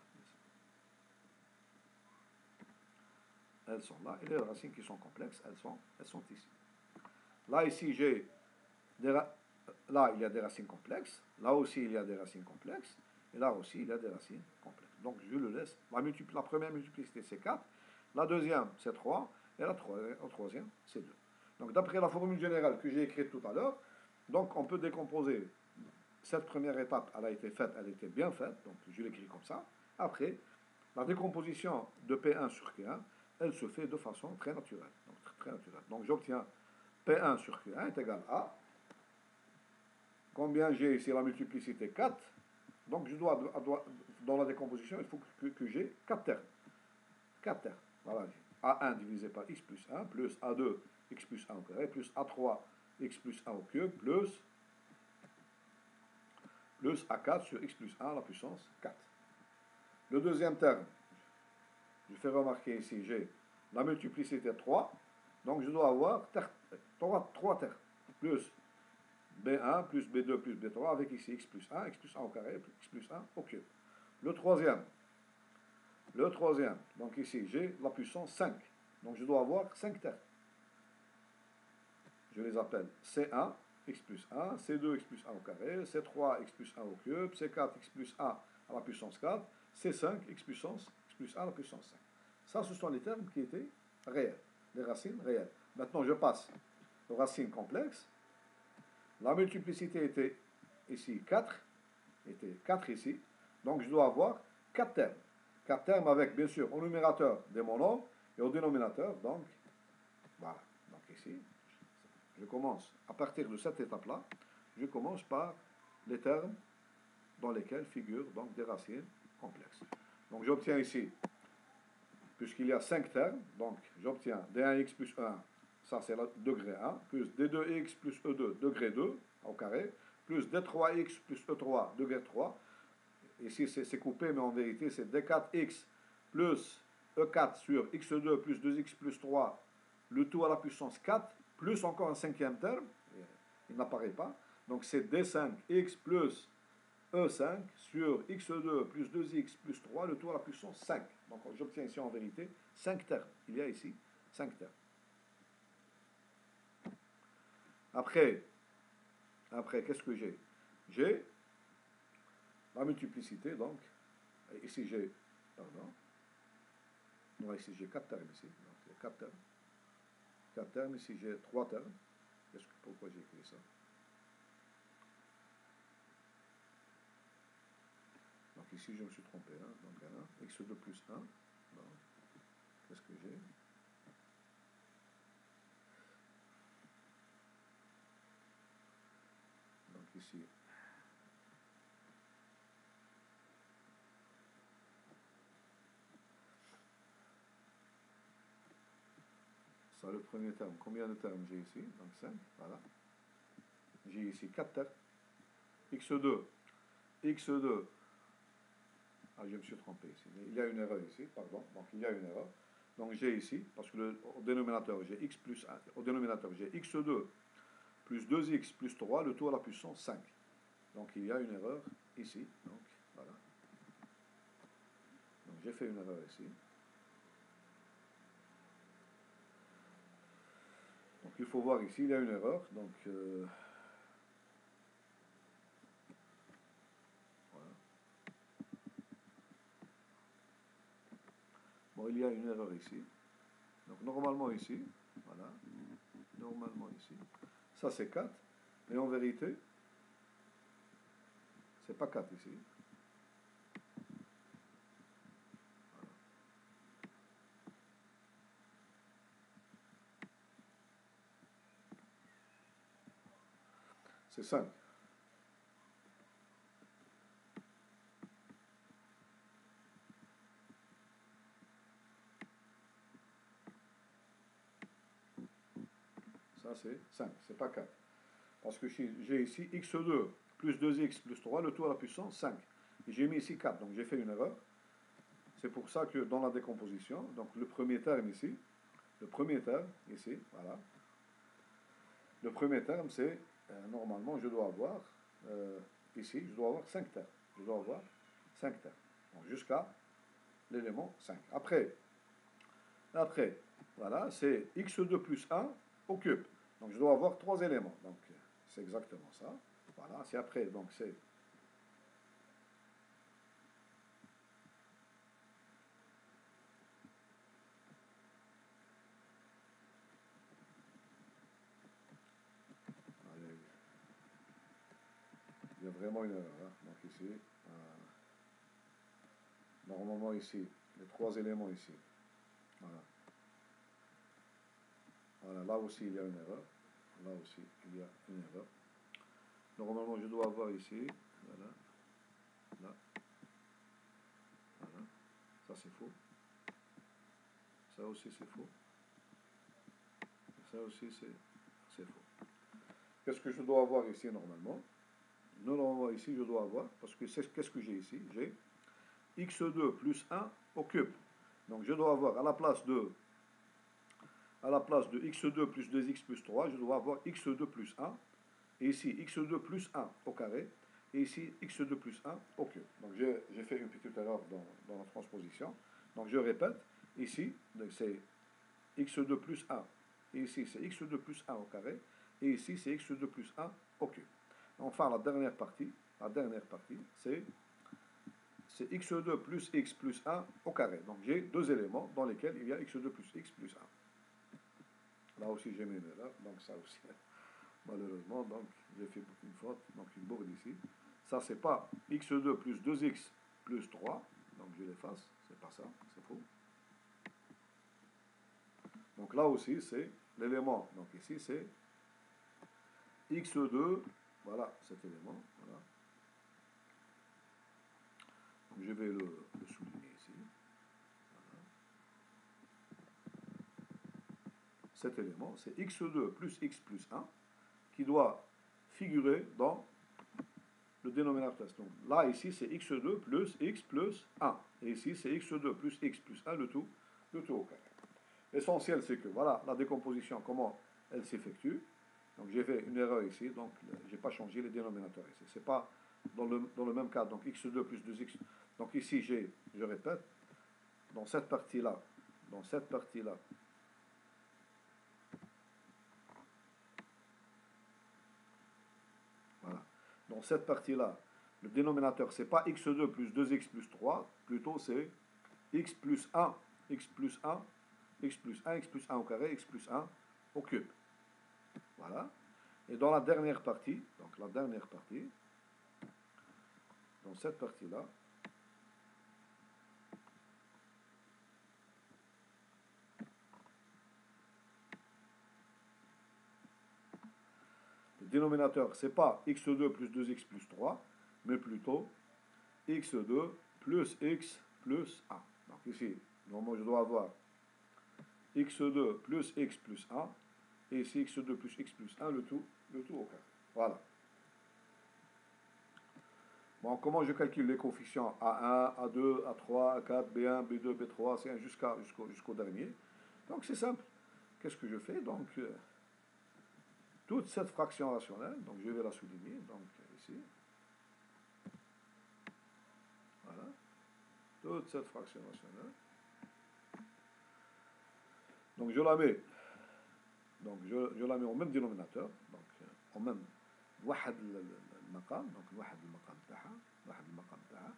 Elles sont là. Et les racines qui sont complexes, elles sont ici. Là, ici, là, il y a des racines complexes. Là aussi, il y a des racines complexes. Et là aussi, il y a des racines complexes. Donc, je le laisse. La première multiplicité, c'est 4. La deuxième, c'est 3. Et la troisième, c'est 2. Donc, d'après la formule générale que j'ai écrite tout à l'heure, donc, on peut décomposer. Cette première étape, elle a été faite, elle était bien faite. Donc, je l'écris comme ça. Après, la décomposition de P1 sur Q1, elle se fait de façon très naturelle. Donc, j'obtiens P1 sur Q1 est égal à combien j'ai ici la multiplicité 4. Donc, dans la décomposition, il faut que j'ai 4 termes. 4 termes. Voilà. A1 divisé par x plus 1, plus A2, x plus 1 au carré, plus A3, x plus 1 au cube, plus A4 sur x plus 1 à la puissance 4. Le deuxième terme, je fais remarquer ici, j'ai la multiplicité 3, donc je dois avoir 3 termes, plus B1, plus B2, plus B3, avec ici x plus 1 au carré, x plus 1 au cube. Le troisième, donc ici j'ai la puissance 5, donc je dois avoir 5 termes. Je les appelle C1, x plus 1, C2, x plus 1 au carré, C3, x plus 1 au cube, C4, x plus 1 à la puissance 4, C5, x plus 1 à la puissance 5. Ça, ce sont les termes qui étaient réels, les racines réelles. Maintenant, je passe aux racines complexes. La multiplicité était ici 4, ici. Donc, je dois avoir 4 termes. 4 termes avec, bien sûr, au numérateur des monombres et au dénominateur, donc, voilà. Donc, ici, je commence, à partir de cette étape-là, je commence par les termes dans lesquels figurent donc des racines complexes. Donc j'obtiens ici, puisqu'il y a 5 termes, donc j'obtiens d1x plus 1, ça c'est le degré 1, plus d2x plus e2, degré 2, au carré, plus d3x plus e3, degré 3. Ici c'est coupé, mais en vérité c'est d4x plus e4 sur x2 plus 2x plus 3, le tout à la puissance 4, plus encore un cinquième terme, il n'apparaît pas, donc c'est d5x plus E5 sur x2 plus 2x plus 3, le tout à la puissance 5. Donc j'obtiens ici en vérité 5 termes. Il y a ici 5 termes. Après qu'est-ce que j'ai? J'ai la multiplicité, donc, ici j'ai, non, ici j'ai 4 termes ici, donc il y a 4 termes. 4 termes, ici j'ai 3 termes. Pourquoi j'ai écrit ça? Donc ici, je me suis trompé. Hein. Donc, x2 plus 1. Qu'est-ce que j'ai? Donc ici, ça, le premier terme. Combien de termes j'ai ici? Donc 5, voilà. J'ai ici 4 termes. x2. Ah, je me suis trompé ici. Il y a une erreur ici, pardon. Donc il y a une erreur. Donc j'ai ici, parce que au dénominateur j'ai x plus 1, au dénominateur j'ai x2 plus 2x plus 3, le tout à la puissance 5. Donc il y a une erreur ici. Donc voilà. Donc j'ai fait une erreur ici. Donc il faut voir ici, il y a une erreur. Donc voilà. il y a une erreur ici. Donc normalement ici, voilà, normalement ici, ça c'est 4, mais en vérité, c'est pas 4 ici. Voilà. C'est 5. Ça c'est 5, c'est pas 4. Parce que j'ai ici x2 plus 2x plus 3, le tout à la puissance 5. Et j'ai mis ici 4, donc j'ai fait une erreur. C'est pour ça que dans la décomposition, donc le premier terme ici, voilà. Le premier terme, c'est, normalement, je dois avoir, ici, je dois avoir 5 termes. Je dois avoir 5 termes. Donc jusqu'à l'élément 5. Après, voilà, c'est x2 plus 1 au cube. Donc je dois avoir 3 éléments. Donc c'est exactement ça. Voilà, c'est après, donc c'est il y a vraiment une erreur. Hein. Donc ici, normalement ici, les 3 éléments ici. Voilà. Voilà, là aussi il y a une erreur. Là aussi il y a une erreur. Normalement je dois avoir ici, voilà, là, voilà. Ça c'est faux. Ça aussi c'est faux. Ça aussi c'est faux. Qu'est-ce que je dois avoir ici normalement? Normalement ici je dois avoir, parce que qu'est-ce que j'ai ici? J'ai x2 plus 1 au cube. Donc je dois avoir à la place de x2 plus 2x plus 3, je dois avoir x2 plus 1. Et ici x2 plus 1 au carré. Et ici x2 plus 1 au cube. Donc j'ai fait une petite erreur dans la transposition. Donc je répète, ici c'est x2 plus 1. Et ici c'est x2 plus 1 au carré. Et ici c'est x2 plus 1 au cube. Enfin la dernière partie c'est x2 plus x plus 1 au carré. Donc j'ai deux éléments dans lesquels il y a x2 plus x plus 1. Là aussi j'ai mis une erreur, donc ça aussi, malheureusement, donc j'ai fait une faute, donc une bourde ici. Ça c'est pas x2 plus 2x plus 3, donc je l'efface, c'est pas ça, c'est faux. Donc là aussi c'est l'élément, donc ici c'est x2, voilà cet élément, voilà. Donc je vais le souligner ici. Voilà. Cet élément, c'est x2 plus x plus 1 qui doit figurer dans le dénominateur. Donc là, ici, c'est x2 plus x plus 1. Et ici, c'est x2 plus x plus 1, le tout au carré. L'essentiel, c'est que, voilà, la décomposition, comment elle s'effectue. Donc j'ai fait une erreur ici, donc je n'ai pas changé les dénominateurs ici. Ce n'est pas dans le même cas, donc x2 plus 2x. Donc ici, je répète, dans cette partie-là, voilà, dans cette partie-là, le dénominateur, c'est pas x2 plus 2x plus 3, plutôt c'est x plus 1, x plus 1, x plus 1, x plus 1 au carré, x plus 1 au cube. Voilà. Et dans la dernière partie, dans cette partie-là, le dénominateur, c'est pas x2 plus 2x plus 3, mais plutôt x2 plus x plus 1. Donc ici, normalement, je dois avoir x2 plus x plus 1, et ici x2 plus x plus 1, le tout au carré. Voilà. Bon, comment je calcule les coefficients A1, A2, A3, A4, B1, B2, B3, C1 jusqu'au dernier? Donc c'est simple. Qu'est-ce que je fais? Donc toute cette fraction rationnelle, donc je vais la souligner, donc ici. Voilà. Toute cette fraction rationnelle. Donc je la mets. Donc je la mets au même dénominateur, donc au même واحد المقام, donc واحد المقام تاعها.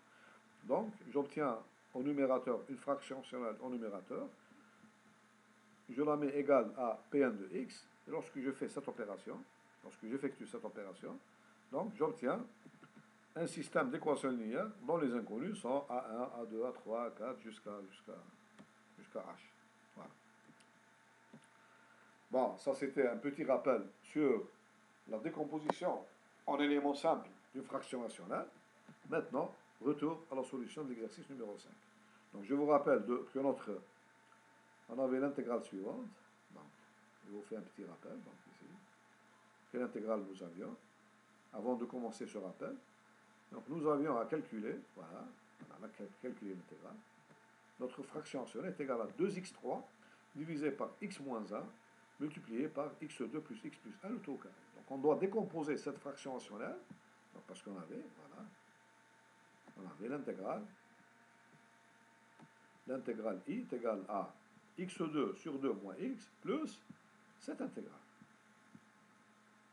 Donc j'obtiens au numérateur une fraction rationnelle au numérateur, je la mets égale à Pn de x, et lorsque je fais cette opération, lorsque j'effectue cette opération, donc j'obtiens un système d'équations linéaires dont les inconnus sont A1, A2, A3, A4 jusqu'à H. Voilà. Bon, ça c'était un petit rappel sur la décomposition en éléments simples d'une fraction rationnelle. Maintenant, retour à la solution de l'exercice numéro 5. Donc je vous rappelle que on avait l'intégrale suivante. Donc, je vous fais un petit rappel. Donc ici, quelle intégrale nous avions avant de commencer ce rappel. Donc nous avions à calculer, voilà, on a calculé l'intégrale. Notre fraction rationnelle est égale à 2x3 divisé par x moins 1 multiplié par x2 plus x plus 1 le tout au carré. Donc on doit décomposer cette fraction rationnelle, donc parce qu'on avait, voilà, on avait l'intégrale I est égale à x2 sur 2 moins x plus cette intégrale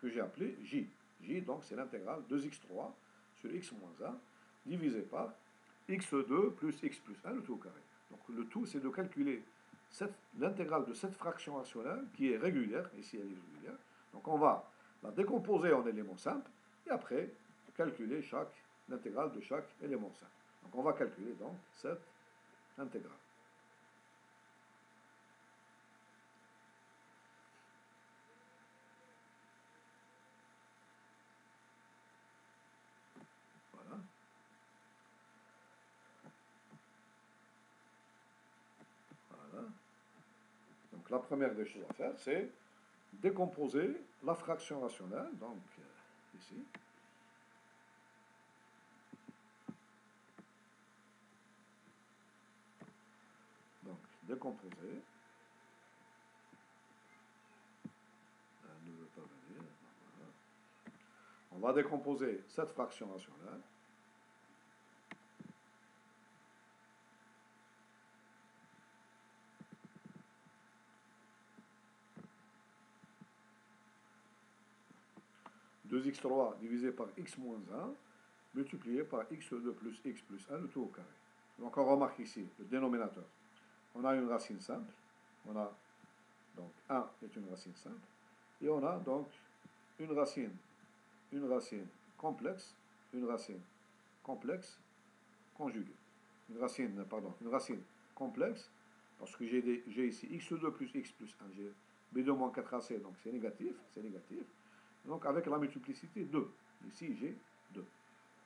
que j'ai appelée J. J, donc c'est l'intégrale 2x3 sur x moins 1 divisé par x2 plus x plus 1 le tout au carré. Donc le tout, c'est de calculer l'intégrale de cette fraction rationnelle qui est régulière, ici elle est régulière. Donc on va la décomposer en éléments simples et après calculer l'intégrale de chaque élément simple. Donc on va calculer donc cette intégrale. Voilà. Voilà. Donc la première des choses à faire, c'est décomposer la fraction rationnelle, donc ici. Donc décomposer. Elle ne veut pas venir. Voilà. On va décomposer cette fraction rationnelle. Deux x3 divisé par x moins 1 multiplié par x2 plus x plus 1 le tout au carré. Donc on remarque ici le dénominateur. On a une racine simple. On a donc 1 est une racine simple. Et on a donc une racine complexe conjuguée. Une racine complexe, parce que j'ai ici x2 plus x plus 1, j'ai b2 moins 4ac, donc c'est négatif. Donc avec la multiplicité 2. Ici j'ai 2.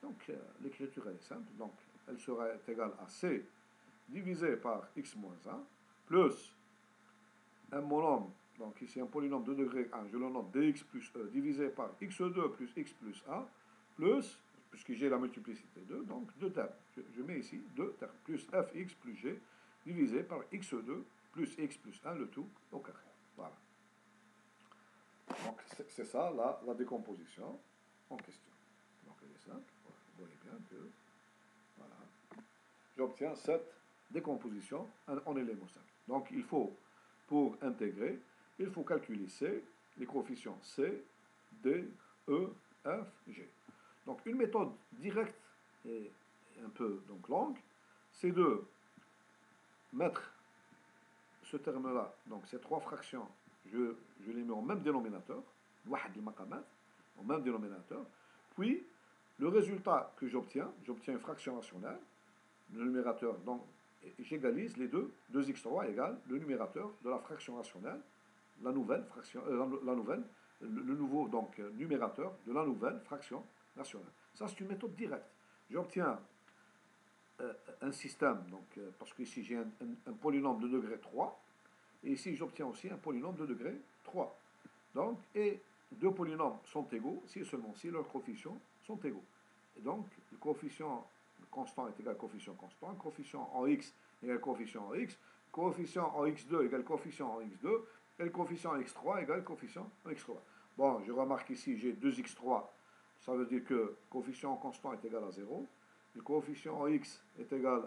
Donc l'écriture est simple, donc elle sera égale à c divisé par x moins 1 plus un monome, donc ici un polynôme de degré 1, je le note dx plus e divisé par x2 plus x plus 1 plus, puisque j'ai la multiplicité 2, donc 2 termes. Je mets ici 2 termes, plus fx plus g divisé par x2 plus x plus 1, le tout au carré. Voilà. Donc c'est ça la décomposition en question. Donc elle est simple. Vous voyez bien que voilà, j'obtiens cette décomposition en éléments simples. Donc il faut, pour intégrer, il faut calculer C, les coefficients C, D, E, F, G. Donc une méthode directe et un peu donc longue, c'est de mettre ce terme-là, donc ces trois fractions, je les mets au même dénominateur, au même dénominateur, puis le résultat que j'obtiens une fraction rationnelle, le numérateur, donc j'égalise les deux, 2x3 égale le numérateur de la fraction rationnelle, le nouveau donc numérateur de la nouvelle fraction rationnelle. Ça c'est une méthode directe. J'obtiens un système, donc, parce qu'ici j'ai un polynôme de degré 3, et ici j'obtiens aussi un polynôme de degré 3. Donc, et deux polynômes sont égaux, si et seulement si leurs coefficients sont égaux. Et donc, le coefficient constant est égal au coefficient constant, le coefficient en x égale coefficient en x, coefficient en x2 égale coefficient en x2, et le coefficient en x3 égale coefficient en x3. Bon, je remarque ici, j'ai 2x3, ça veut dire que le coefficient constant est égal à 0, le coefficient en x est égal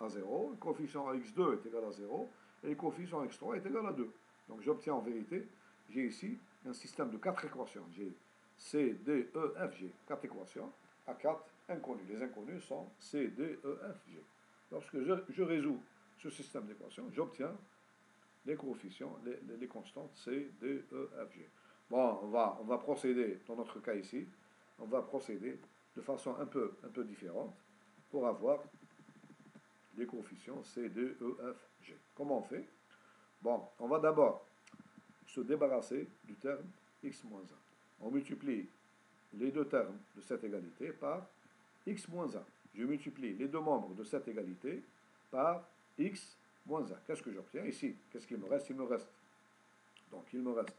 à 0, le coefficient en x2 est égal à 0, et le coefficient en x3 est égal à 2. Donc j'obtiens en vérité, j'ai ici un système de 4 équations. J'ai C, D, E, F, G. 4 équations à 4 inconnus. Les inconnus sont C, D, E, F, G. Lorsque je résous ce système d'équations, j'obtiens les coefficients, les constantes C, D, E, F, G. Bon, on va procéder, dans notre cas ici, on va procéder de façon un peu différente pour avoir les coefficients C, D, E, F, G. Comment on fait? Bon, on va d'abord se débarrasser du terme x-1. On multiplie les deux termes de cette égalité par x-1. Je multiplie les deux membres de cette égalité par x-1. Qu'est-ce que j'obtiens ici? Qu'est-ce qu'il me reste? Il me reste. Donc, il me reste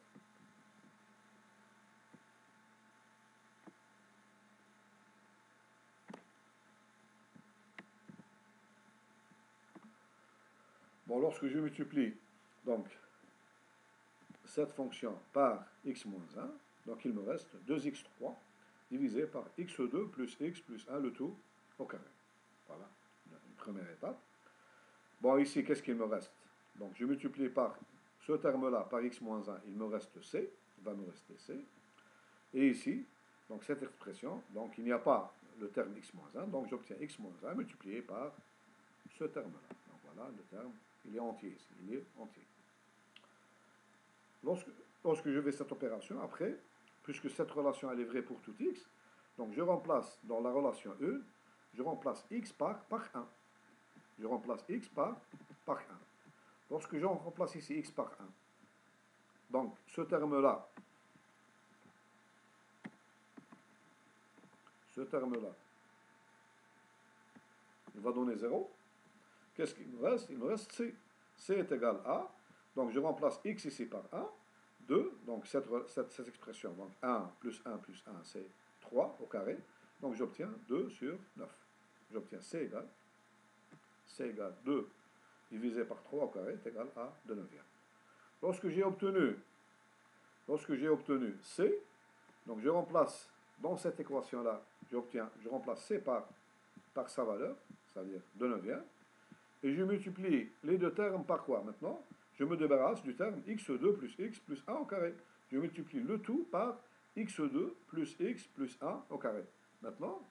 bon, lorsque je multiplie donc cette fonction par x-1, donc il me reste 2x3 divisé par x2 plus x plus 1, le tout au carré. Voilà, une première étape. Bon, ici, qu'est-ce qu'il me reste? Donc, je multiplie par ce terme-là par x-1, il me reste c, il va me rester c. Et ici, donc cette expression, donc il n'y a pas le terme x-1, donc j'obtiens x-1 multiplié par ce terme-là. Donc voilà, le terme, il est entier ici, il est entier. Lorsque je fais cette opération, après, puisque cette relation elle est vraie pour tout x, donc je remplace dans la relation E, je remplace x par 1. Je remplace x par 1. Lorsque je remplace ici x par 1, donc ce terme-là, il va donner 0. Qu'est-ce qu'il me reste? Il me reste c. C est égal à, donc je remplace x ici par 1, 2, donc cette expression, donc 1 plus 1 plus 1, c'est 3 au carré, donc j'obtiens 2 sur 9. J'obtiens c égale 2 divisé par 3 au carré est égal à 2 neuvièmes. Lorsque j'ai obtenu c, donc je remplace dans cette équation-là, je remplace c par sa valeur, c'est-à-dire 2 neuvièmes, et je multiplie les deux termes par quoi maintenant? Je me débarrasse du terme x2 plus x plus 1 au carré. Je multiplie le tout par x2 plus x plus 1 au carré. Maintenant,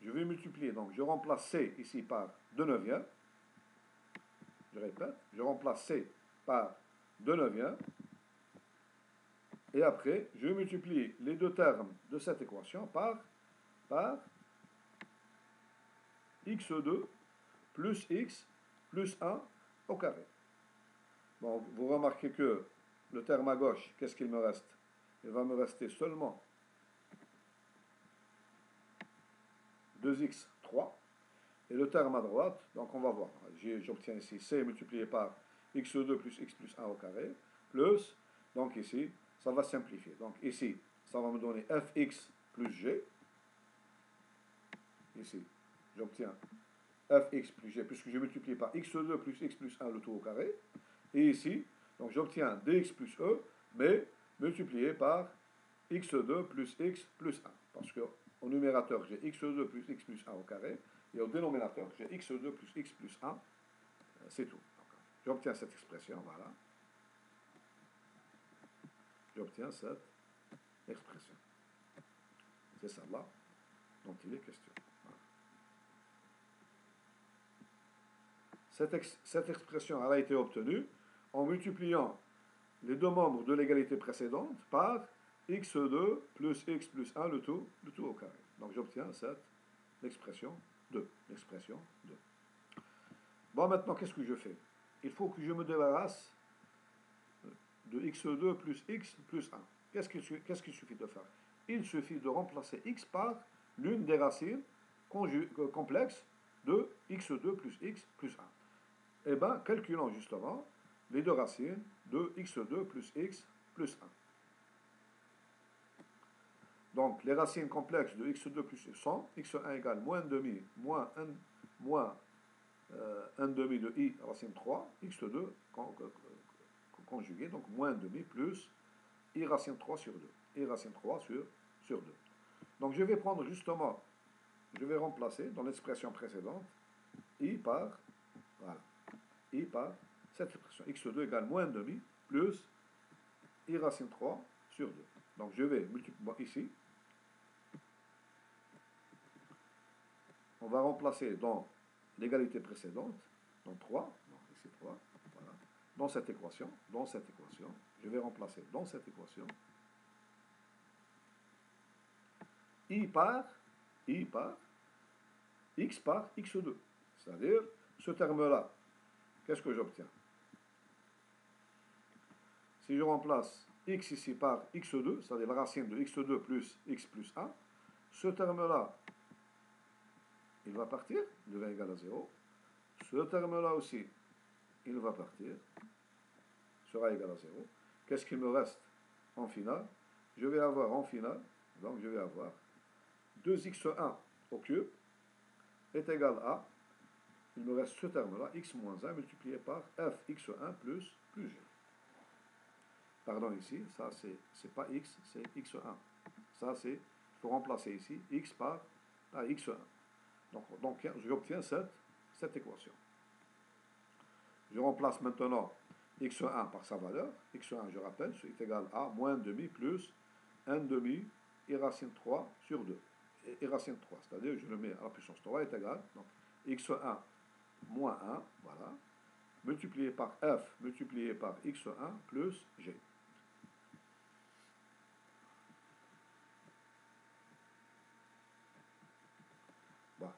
je vais multiplier, donc je remplace c ici par 2 neuvièmes. Je répète, je remplace c par 2 neuvièmes. Et après, je multiplie les deux termes de cette équation par x2 plus x plus 1 au carré. Bon, vous remarquez que le terme à gauche, qu'est-ce qu'il me reste? Il va me rester seulement 2x3. Et le terme à droite, donc on va voir. J'obtiens ici c multiplié par x2 plus x plus 1 au carré, plus, donc ici, ça va simplifier. Donc ici, ça va me donner fx plus g. Ici, j'obtiens fx plus g, puisque je multiplie par x2 plus x plus 1 le tout au carré. Et ici, donc j'obtiens dx plus e, mais multiplié par x2 plus x plus 1. Parce qu'au numérateur, j'ai x2 plus x plus 1 au carré, et au dénominateur, j'ai x2 plus x plus 1. C'est tout. J'obtiens cette expression, voilà. J'obtiens cette expression. C'est ça-là dont il est question. Voilà. Cette expression elle a été obtenue en multipliant les deux membres de l'égalité précédente par x2 plus x plus 1, le tout au carré. Donc j'obtiens l'expression 2. L'expression 2. Bon, maintenant, qu'est-ce que je fais? Il faut que je me débarrasse de x2 plus x plus 1. Qu'est-ce qu'il suffit de faire? Il suffit de remplacer x par l'une des racines complexes de x2 plus x plus 1. Eh bien, calculons justement les deux racines de x2 plus x plus 1. Donc, les racines complexes de x2 plus x sont x1 égale moins 1 demi, moins 1 demi de i racine 3, x2 conjugué, donc moins 1 demi plus i racine 3 sur 2. I racine 3 sur 2. Donc, je vais prendre justement, je vais remplacer dans l'expression précédente i par, voilà, i par cette expression x2 égale moins 1 demi plus i racine 3 sur 2. Donc je vais multiplier ici. On va remplacer dans l'égalité précédente, donc 3, donc ici 3, voilà, dans cette équation, je vais remplacer dans cette équation, i par x par x2. C'est-à-dire, ce terme-là, qu'est-ce que j'obtiens? Si je remplace x ici par x2, c'est-à-dire la racine de x2 plus x plus 1, ce terme-là, il va partir, il devient égal à 0. Ce terme-là aussi, il va partir, sera égal à 0. Qu'est-ce qu'il me reste en finale? Je vais avoir en finale, donc je vais avoir 2x1 au cube est égal à, il me reste ce terme-là, x moins 1 multiplié par fx1 plus g. Pardon, ici, ça c'est pas x, c'est x1. Ça c'est, il faut remplacer ici, x par x1. Donc j'obtiens cette équation. Je remplace maintenant x1 par sa valeur. x1, je rappelle, c'est égal à moins 1 demi plus 1 demi et racine 3 sur 2. Et racine 3, c'est-à-dire je le mets à la puissance 3 est égal, donc x1 moins 1, voilà, multiplié par f multiplié par x1 plus g. Voilà.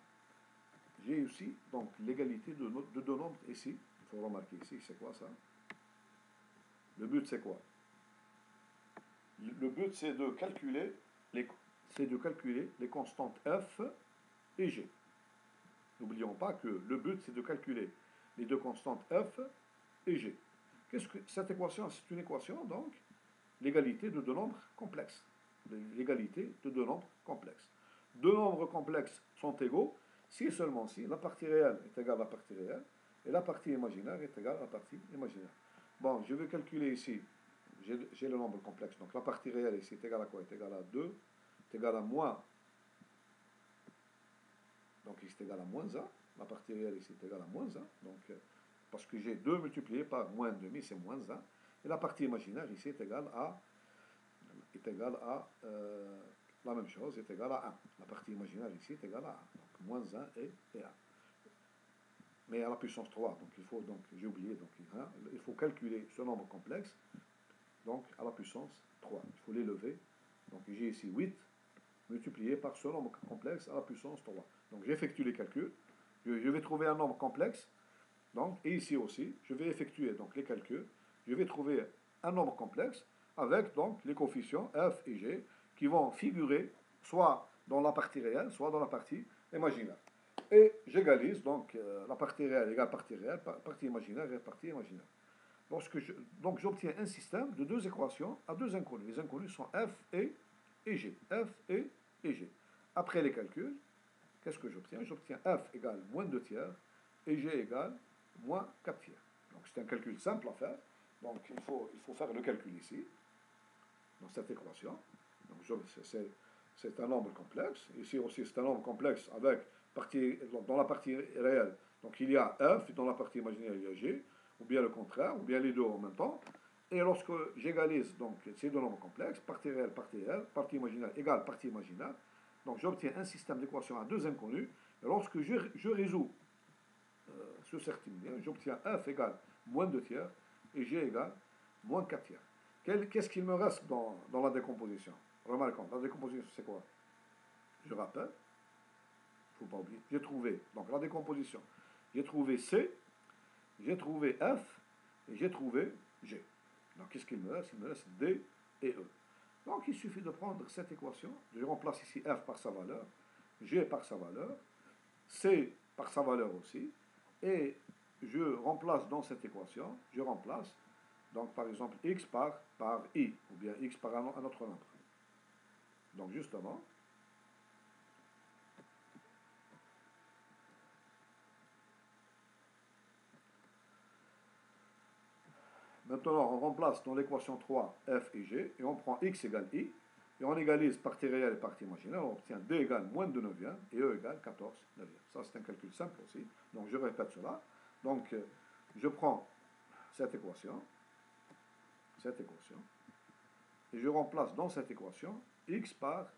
J'ai aussi donc l'égalité de deux nombres ici. Il faut remarquer ici, c'est quoi ça? Le but c'est quoi? Le but c'est de calculer les constantes f et g. N'oublions pas que le but c'est de calculer les deux constantes f et g. Qu'est-ce que cette équation? C'est une équation donc l'égalité de deux nombres complexes. L'égalité de deux nombres complexes. Deux nombres complexes sont égaux si et seulement si la partie réelle est égale à la partie réelle et la partie imaginaire est égale à la partie imaginaire. Bon, je vais calculer ici, j'ai le nombre complexe, donc la partie réelle ici est égale à quoi? Est égale à 2, est égale à moins, donc ici est égal à moins 1, la partie réelle ici est égale à moins 1, donc parce que j'ai 2 multiplié par moins 1,5, c'est moins 1, et la partie imaginaire ici est égale à la même chose, est égale à 1. La partie imaginaire ici est égale à 1. Donc moins 1 et 1. Mais à la puissance 3. Donc il faut, donc j'ai oublié, donc il faut calculer ce nombre complexe, donc à la puissance 3. Il faut l'élever. Donc j'ai ici 8 multiplié par ce nombre complexe à la puissance 3. Donc j'effectue les calculs. Je vais trouver un nombre complexe. Donc, et ici aussi, je vais effectuer donc les calculs. Je vais trouver un nombre complexe avec donc les coefficients f et g qui vont figurer soit dans la partie réelle, soit dans la partie imaginaire. Et j'égalise donc la partie réelle égale partie réelle, partie imaginaire égale partie imaginaire. Donc j'obtiens un système de deux équations à deux inconnus. Les inconnus sont f et g. F et g. Après les calculs, qu'est-ce que j'obtiens? J'obtiens f égale moins 2 tiers et g égale moins 4 tiers. Donc c'est un calcul simple à faire. Donc il faut faire le calcul ici, dans cette équation. Donc c'est un nombre complexe. Ici aussi c'est un nombre complexe avec dans la partie réelle. Donc il y a f, dans la partie imaginaire il y a g, ou bien le contraire, ou bien les deux en même temps. Et lorsque j'égalise donc ces deux nombres complexes, partie réelle, partie imaginaire égale partie imaginaire, donc j'obtiens un système d'équations à deux inconnus. Et lorsque je résous ce certimonien, j'obtiens f égale moins 2 tiers et g égale moins 4 tiers. Qu'est-ce qu'il me reste dans la décomposition? Remarquons, la décomposition c'est quoi? Je rappelle, il ne faut pas oublier, j'ai trouvé, donc la décomposition, j'ai trouvé C, j'ai trouvé F et j'ai trouvé G. Donc qu'est-ce qu'il me reste? Il me reste D et E. Donc il suffit de prendre cette équation, je remplace ici F par sa valeur, G par sa valeur, C par sa valeur aussi, et je remplace dans cette équation, je remplace donc par exemple x par i, ou bien x par un autre nombre. Donc justement, maintenant on remplace dans l'équation 3 f et g, et on prend x égale i, et on égalise partie réelle et partie imaginaire, on obtient d égale moins 2 neuvième et e égale 14 neuvième. Ça c'est un calcul simple aussi, donc je répète cela. Donc je prends cette équation, et je remplace dans cette équation x par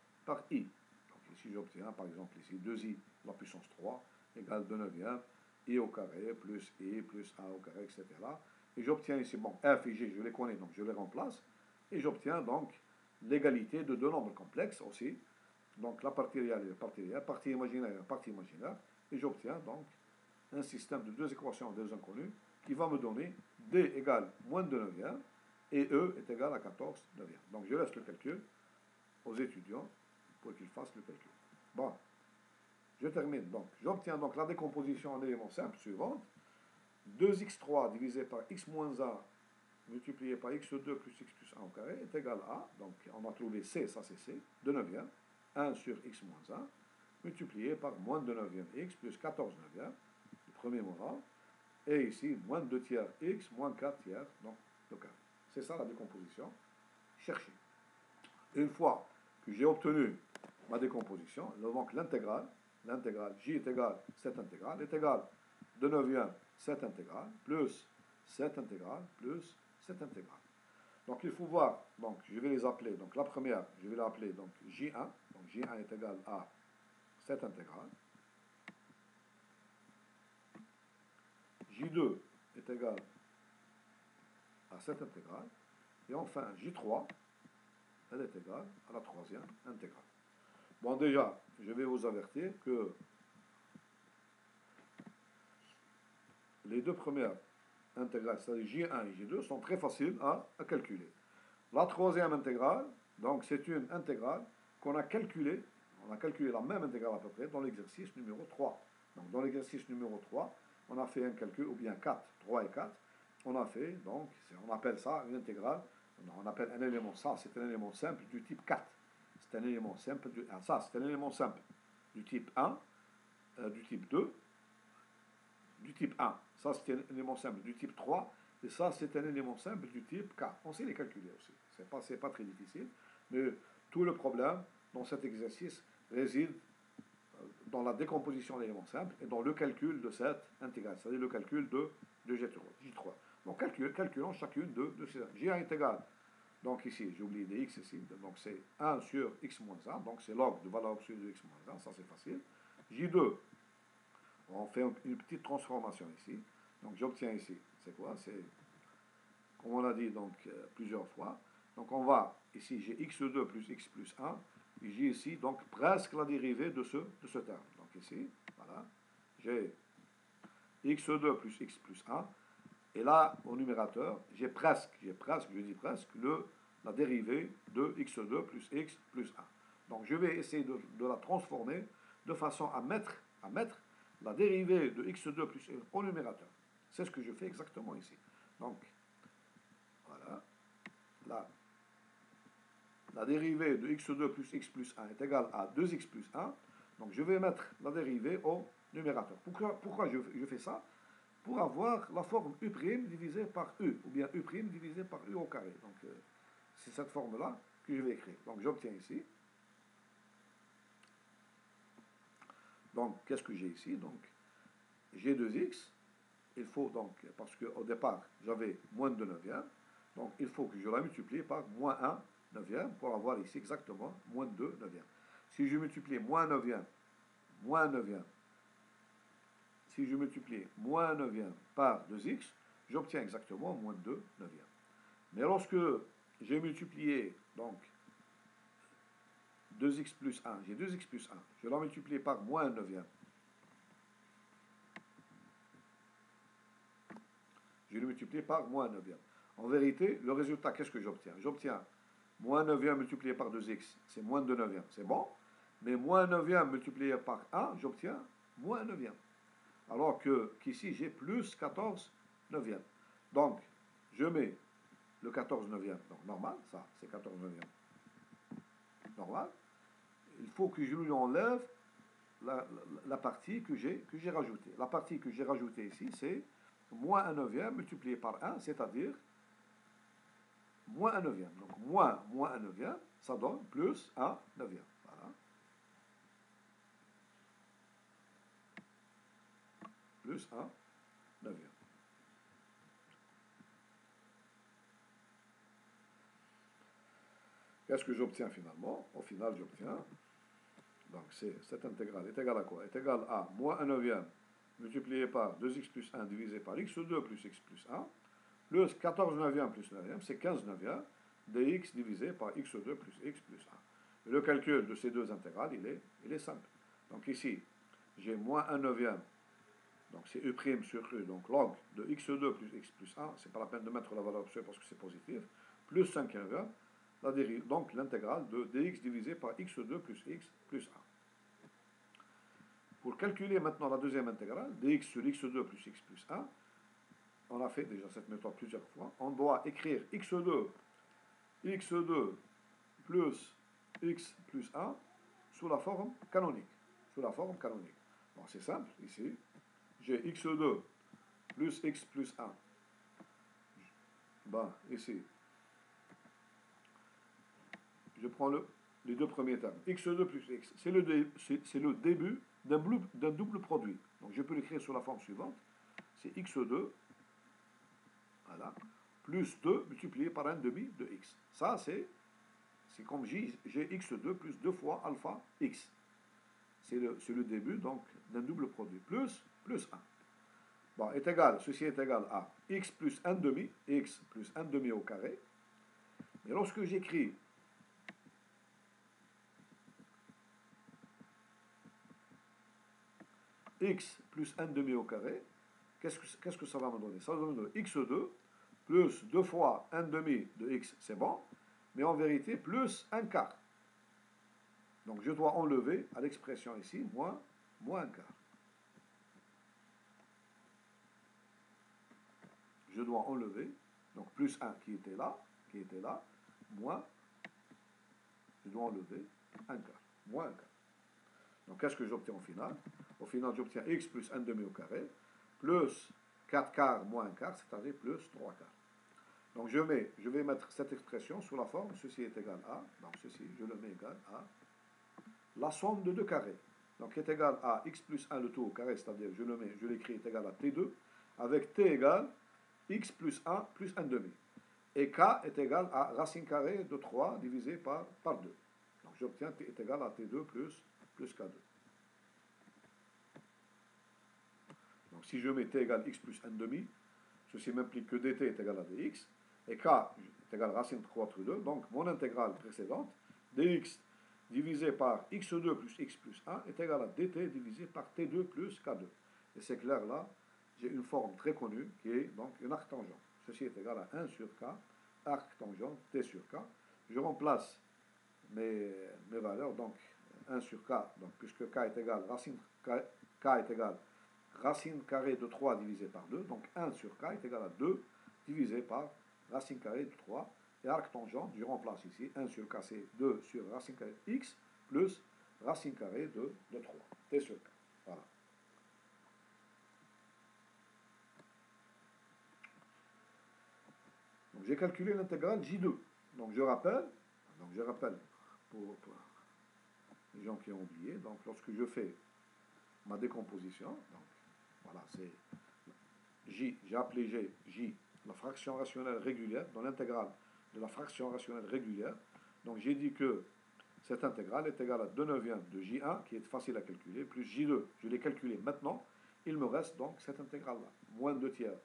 i. Donc ici j'obtiens par exemple ici 2i la puissance 3 égale 2 neuvièmes, I au carré plus I plus A au carré, etc. Et j'obtiens ici, bon, F et G, je les connais, donc je les remplace. Et j'obtiens donc l'égalité de deux nombres complexes aussi. Donc la partie réelle et la partie réelle, partie imaginaire et la partie imaginaire. Et j'obtiens donc un système de deux équations, deux inconnues, qui va me donner D égale moins 2 neuvièmes et E est égal à 14 neuvièmes. Donc je laisse le calcul aux étudiants pour qu'ils fassent le calcul. Bon, je termine. Donc j'obtiens donc la décomposition en éléments simples suivante. 2x3 divisé par x moins a multiplié par x2 plus x plus 1 au carré est égal à, donc on a trouvé c, ça c'est c, 2 neuvièmes, 1 sur x moins 1, multiplié par moins 2 neuvièmes x plus 14 neuvièmes, le premier moment, et ici, moins 2 tiers x, moins 4 tiers, donc le carré. C'est ça la décomposition cherchée. Une fois que j'ai obtenu ma décomposition, donc l'intégrale j est égal, cette intégrale, est égale 2 neuvièmes, cette intégrale, plus cette intégrale, plus cette intégrale. Donc il faut voir, donc je vais les appeler, donc la première, je vais l'appeler donc J1, donc J1 est égal à cette intégrale, J2 est égal à cette intégrale, et enfin J3, elle est égale à la troisième intégrale. Bon déjà, je vais vous avertir que les deux premières intégrales, c'est-à-dire J1 et J2, sont très faciles à calculer. La troisième intégrale, donc c'est une intégrale qu'on a calculée, on a calculé la même intégrale à peu près dans l'exercice numéro 3. Donc dans l'exercice numéro 3, on a fait un calcul, ou bien 4, 3 et 4, on a fait, donc on appelle ça une intégrale, on appelle un élément, ça c'est un élément simple du type 4. C'est un élément simple, ça c'est un élément simple du type 1, du type 2, du type 1. Ça, c'est un élément simple du type 3. Et ça, c'est un élément simple du type 4. On sait les calculer aussi. C'est pas très difficile. Mais tout le problème dans cet exercice réside dans la décomposition d'éléments simples et dans le calcul de cette intégrale, c'est-à-dire le calcul de J3. Donc, calculons chacune de ces. J1 est égal. Donc, ici, j'ai oublié des x ici. Donc, c'est 1 sur x moins 1. Donc, c'est log de valeur absolue de x moins 1. Ça, c'est facile. J2. On fait une petite transformation ici. Donc j'obtiens ici, c'est quoi? C'est, comme on l'a dit donc plusieurs fois. Donc on va, ici j'ai x2 plus x plus 1. Et j'ai ici donc presque la dérivée de ce terme. Donc ici, voilà, j'ai x2 plus x plus 1. Et là, au numérateur, j'ai presque, je dis presque, la dérivée de x2 plus x plus 1. Donc je vais essayer de la transformer de façon à mettre la dérivée de x2 plus x au numérateur. C'est ce que je fais exactement ici. Donc, voilà. Là, la dérivée de x2 plus x plus 1 est égale à 2x plus 1. Donc, je vais mettre la dérivée au numérateur. Pourquoi je fais ça? Pour avoir la forme u' divisée par u, ou bien u' divisé par u au carré. Donc, c'est cette forme-là que je vais écrire. Donc, j'obtiens ici. Donc, qu'est-ce que j'ai ici? Donc, j'ai 2x. Il faut donc, parce qu'au départ, j'avais moins 2 neuvièmes. Donc, il faut que je la multiplie par moins 1 neuvième pour avoir ici exactement moins 2 neuvièmes. Si je multiplie moins 1 neuvième, si je multiplie moins 1 neuvième par 2x, j'obtiens exactement moins 2 neuvièmes. Mais lorsque j'ai multiplié, donc, 2x plus 1, j'ai 2x plus 1, je la multiplie par moins 1 neuvième. Je le multiplie par moins 1 neuvième. En vérité, le résultat, qu'est-ce que j'obtiens? J'obtiens moins 1 neuvième multiplié par 2x, c'est moins 2 neuvièmes, c'est bon. Mais moins 1 neuvième multiplié par 1, j'obtiens moins 1 neuvième. Alors qu'ici, j'ai plus 14 neuvièmes. Donc, je mets le 14 neuvième, donc normal, ça, c'est 14 neuvième. Normal. Il faut que je lui enlève la partie que j'ai rajoutée. La partie que j'ai rajoutée ici, c'est moins 1 neuvième multiplié par 1, c'est-à-dire moins 1 neuvième. Donc, moins 1 neuvième, ça donne plus 1 neuvième. Voilà. Plus 1 neuvième. Qu'est-ce que j'obtiens finalement? Au final, j'obtiens Donc cette intégrale est égale à quoi? Est égale à moins 1 neuvième multiplié par 2x plus 1 divisé par x2 plus x plus 1. Le 14 neuvième plus 9e, c'est 15 neuvième dx divisé par x2 plus x plus 1. Et le calcul de ces deux intégrales, il est simple. Donc ici, j'ai moins 1 neuvième, donc c'est u' sur u, donc log de x2 plus x plus 1, c'est pas la peine de mettre la valeur absolue parce que c'est positif, plus 5 neuvième, la dérive, donc l'intégrale de dx divisé par x2 plus x plus 1. Pour calculer maintenant la deuxième intégrale, dx sur x2 plus x plus 1, on a fait déjà cette méthode plusieurs fois, on doit écrire x2 plus x plus 1 sous la forme canonique. Bon, c'est simple, ici, j'ai x2 plus x plus 1. Ben, ici, je prends les deux premiers termes. x2 plus x, c'est le début d'un double produit. Donc je peux l'écrire sous la forme suivante. C'est x2, voilà, plus 2 multiplié par 1 demi de x. Ça, c'est comme j'ai x2 plus 2 fois alpha x. C'est le début donc d'un double produit. Plus 1. Bon, ceci est égal à x plus 1 demi, x plus 1 demi au carré. Mais lorsque j'écris x plus 1 demi au carré, qu'est-ce que ça va me donner? Ça va me donner x2 plus 2 fois 1 demi de x, c'est bon, mais en vérité plus 1 quart. Donc je dois enlever à l'expression ici moins 1 quart. Je dois enlever, donc plus 1 qui était là, moins, je dois enlever 1 quart, moins 1 quart. Donc qu'est-ce que j'obtiens au final? Au final, j'obtiens x plus 1 demi au carré, plus 4 quarts moins 1 quart, c'est-à-dire plus 3 quarts. Donc je vais mettre cette expression sous la forme, ceci est égal à, donc ceci, je le mets égal à la somme de deux carrés. Donc est égal à x plus 1 le tout au carré, c'est-à-dire je l'écris est égal à t2, avec t égale x plus 1 plus 1 demi. Et k est égal à racine carrée de 3 divisé par 2. Donc j'obtiens t est égal à t2 plus k2. Donc si je mets t égale x plus 1 demi, ceci m'implique que dt est égal à dx, et k est égal à racine 3 entre 2, donc mon intégrale précédente, dx divisé par x2 plus x plus 1 est égal à dt divisé par t2 plus k2. Et c'est clair là, j'ai une forme très connue qui est donc une arc tangent. Ceci est égal à 1 sur k, arc tangent t sur k. Je remplace mes valeurs, donc 1 sur k, donc puisque k est égal racine carrée de 3 divisé par 2, donc 1 sur k est égal à 2 divisé par racine carrée de 3. Et arc tangent, je remplace ici, 1 sur k c'est 2 sur racine carrée de x plus racine carrée de 3, t sur k. Voilà. Donc j'ai calculé l'intégrale J2. Donc je rappelle pour les gens qui ont oublié, donc lorsque je fais ma décomposition, donc voilà, c'est J, j'ai appelé J la fraction rationnelle régulière, dans l'intégrale de la fraction rationnelle régulière. Donc j'ai dit que cette intégrale est égale à 2 neuvièmes de J1, qui est facile à calculer, plus J2, je l'ai calculé maintenant, il me reste donc cette intégrale-là, moins 2 tiers.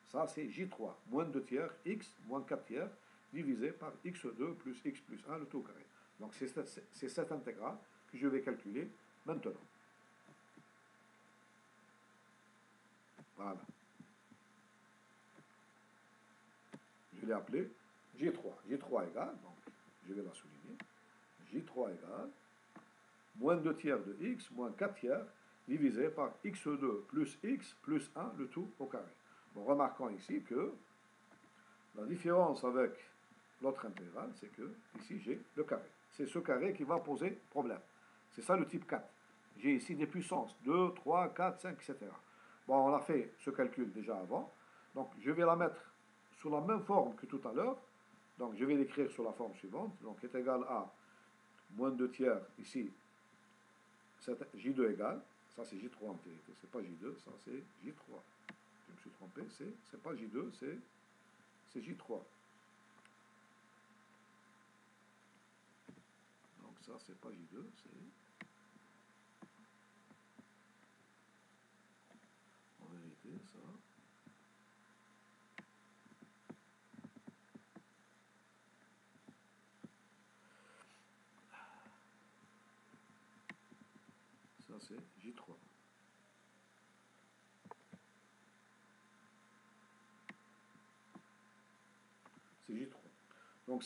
Ça c'est J3, moins 2 tiers, x, moins 4 tiers, divisé par x2 plus x plus 1, le tout au carré. Donc c'est cette intégrale que je vais calculer maintenant. Voilà. Je l'ai appelé J3. J3 égale, donc je vais la souligner, J3 égale moins 2 tiers de x moins 4 tiers divisé par x2 plus x plus 1, le tout au carré. Bon, remarquons ici que la différence avec l'autre intégrale, c'est que ici j'ai le carré. C'est ce carré qui va poser problème. C'est ça le type 4. J'ai ici des puissances 2, 3, 4, 5, etc. Bon, on a fait ce calcul déjà avant. Donc je vais la mettre sous la même forme que tout à l'heure. Donc je vais l'écrire sous la forme suivante. Donc est égal à moins 2 tiers ici. J2 égale. Ça c'est J3 en vérité. C'est pas J2, ça c'est J3. Je me suis trompé. C'est pas J2, c'est J3. Donc ça c'est pas J2, ça. Ça, c'est J3. C'est J3. Donc,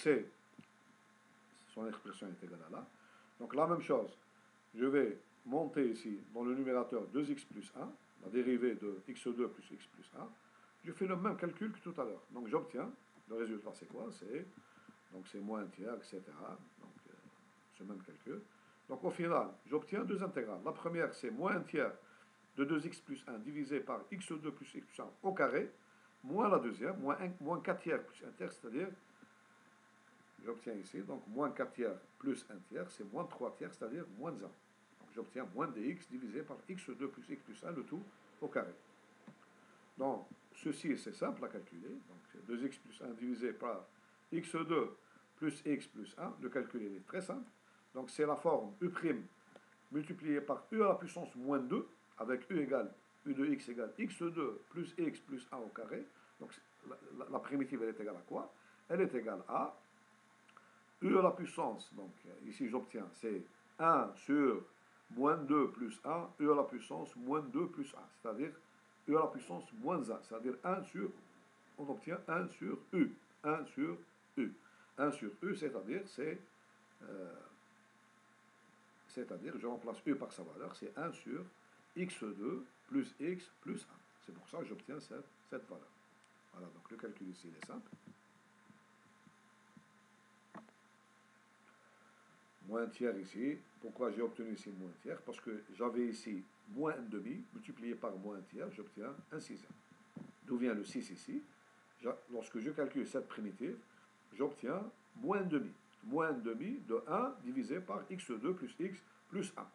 son expression est égale à là. Donc, la même chose. Je vais monter ici, dans le numérateur, 2x plus 1, la dérivée de x2 plus x plus 1. Je fais le même calcul que tout à l'heure. Donc, j'obtiens, le résultat, c'est quoi? C'est moins un tiers, etc. Donc, ce même calcul. Donc, au final, j'obtiens deux intégrales. La première, c'est moins un tiers de 2x plus 1 divisé par x2 plus x plus 1 au carré, moins la deuxième, moins 4 tiers plus 1 tiers, c'est-à-dire, j'obtiens ici, donc moins 4 tiers plus 1 tiers, c'est moins 3 tiers, c'est-à-dire moins 1. Donc, j'obtiens moins dx divisé par x2 plus x plus 1, le tout au carré. Donc, ceci, c'est simple à calculer. Donc, 2x plus 1 divisé par x2 plus x plus 1, le calcul est très simple. Donc, c'est la forme u' multiplié par u à la puissance moins 2, avec u égale u de x égale x2 plus x plus 1 au carré. Donc, la primitive, elle est égale à quoi? Elle est égale à u à la puissance, donc ici j'obtiens, c'est 1 sur moins 2 plus 1, u à la puissance moins 2 plus 1, c'est-à-dire u à la puissance moins 1, c'est-à-dire 1 sur, on obtient 1 sur u, 1 sur u. 1 sur u, c'est-à-dire, je remplace u par sa valeur, c'est 1 sur x2 plus x plus 1. C'est pour ça que j'obtiens cette valeur. Voilà, donc le calcul ici, il est simple. Moins un tiers ici. Pourquoi j'ai obtenu ici moins un tiers? Parce que j'avais ici moins un demi, multiplié par moins un tiers, j'obtiens un sixième. D'où vient le 6 ici? Lorsque je calcule cette primitive, j'obtiens moins un demi. Moins un demi de 1 divisé par x2 plus x plus 1.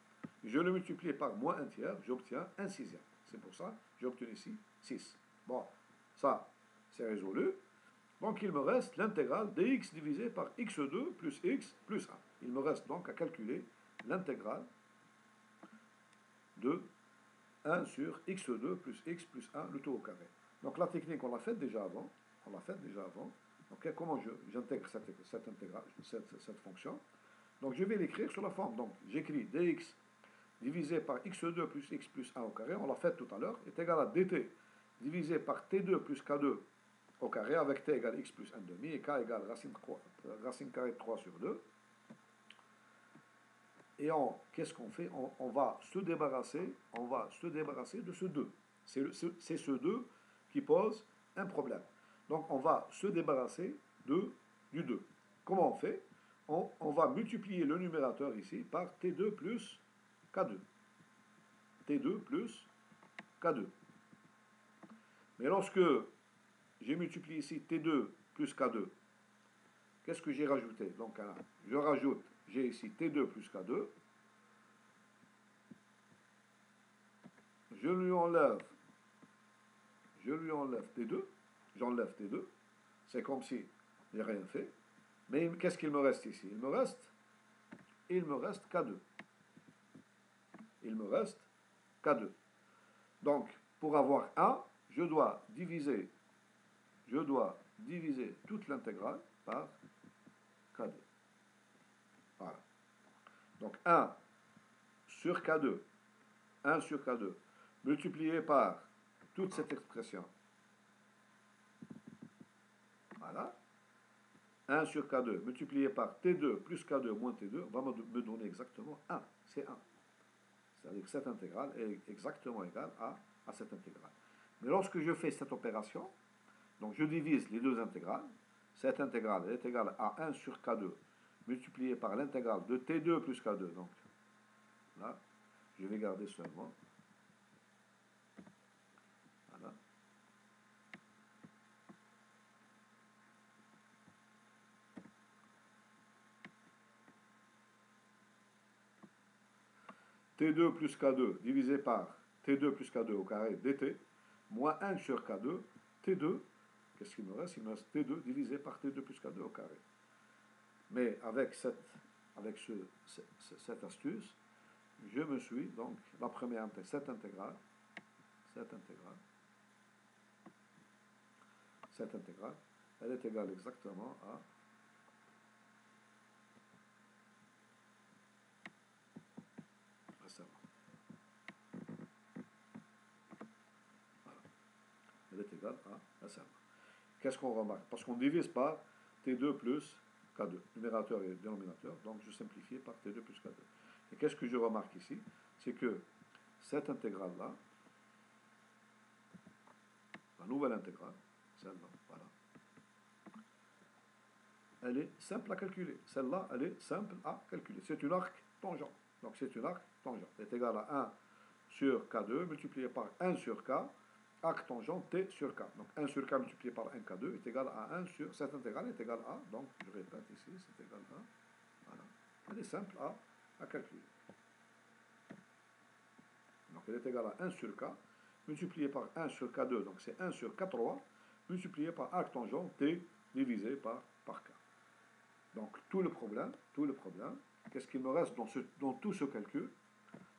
Je le multiplie par moins un tiers, j'obtiens un sixième. C'est pour ça que j'ai obtenu ici 6. Bon, ça, c'est résolu. Donc, il me reste l'intégrale dx divisé par x2 plus x plus 1. Il me reste donc à calculer l'intégrale de 1 sur x2 plus x plus 1, le tout au carré. Donc, la technique, on l'a faite déjà avant. Donc, comment j'intègre cette intégrale, cette fonction? Donc, je vais l'écrire sur la forme. Donc, j'écris dx divisé par x2 plus x plus 1 au carré, on l'a fait tout à l'heure, est égal à dt divisé par t2 plus k2 au carré, avec t égale x plus 1 demi, et k égale racine carrée de 3 sur 2. Et qu'est-ce qu'on fait? On va se débarrasser de ce 2. C'est ce 2 qui pose un problème. Donc, on va se débarrasser du 2. Comment on fait? On va multiplier le numérateur ici par T2 plus K2. T2 plus K2. Mais lorsque j'ai multiplié ici T2 plus K2, qu'est-ce que j'ai rajouté? Donc, je rajoute, j'ai ici T2 plus K2. Je lui enlève T2. J'enlève T2. C'est comme si j'ai rien fait. Mais qu'est-ce qu'il me reste ici? Il me reste K2. Il me reste K2. Donc, pour avoir 1, je dois diviser toute l'intégrale par K2. Voilà. Donc, 1 sur K2, multiplié par toute cette expression. Voilà. 1 sur K2 multiplié par T2 plus K2 moins T2 va me donner exactement 1. C'est 1. C'est-à-dire que cette intégrale est exactement égale à cette intégrale. Mais lorsque je fais cette opération, donc je divise les deux intégrales, cette intégrale est égale à 1 sur K2 multiplié par l'intégrale de T2 plus K2. Donc là, je vais garder seulement. Voilà. T2 plus K2 divisé par T2 plus K2 au carré dt, moins 1 sur K2, T2, qu'est-ce qu'il me reste? Il me reste T2 divisé par T2 plus K2 au carré. Mais avec cette astuce, je me suis, donc, la première, cette intégrale, cette intégrale, elle est égale exactement à ça. Voilà. Elle est égale à ça. Qu'est-ce qu'on remarque? Parce qu'on divise par T2 plus K2, numérateur et dénominateur, donc je simplifie par T2 plus K2. Et qu'est-ce que je remarque ici? C'est que cette intégrale-là, la nouvelle intégrale, celle-là, voilà, elle est simple à calculer. Celle-là, elle est simple à calculer. C'est une arc tangent. Donc c'est une arc tangent. Elle est égale à 1 sur K2 multiplié par 1 sur K, arc tangent T sur K. Donc 1 sur K multiplié par 1 K2 est égal à 1 sur... Cette intégrale est égale à... Donc je répète ici, c'est égal à... Voilà. Elle est simple à calculer. Donc elle est égale à 1 sur K multiplié par 1 sur K2. Donc c'est 1 sur K3 multiplié par arc tangent T divisé par K. Donc tout le problème, qu'est-ce qu'il me reste dans tout ce calcul?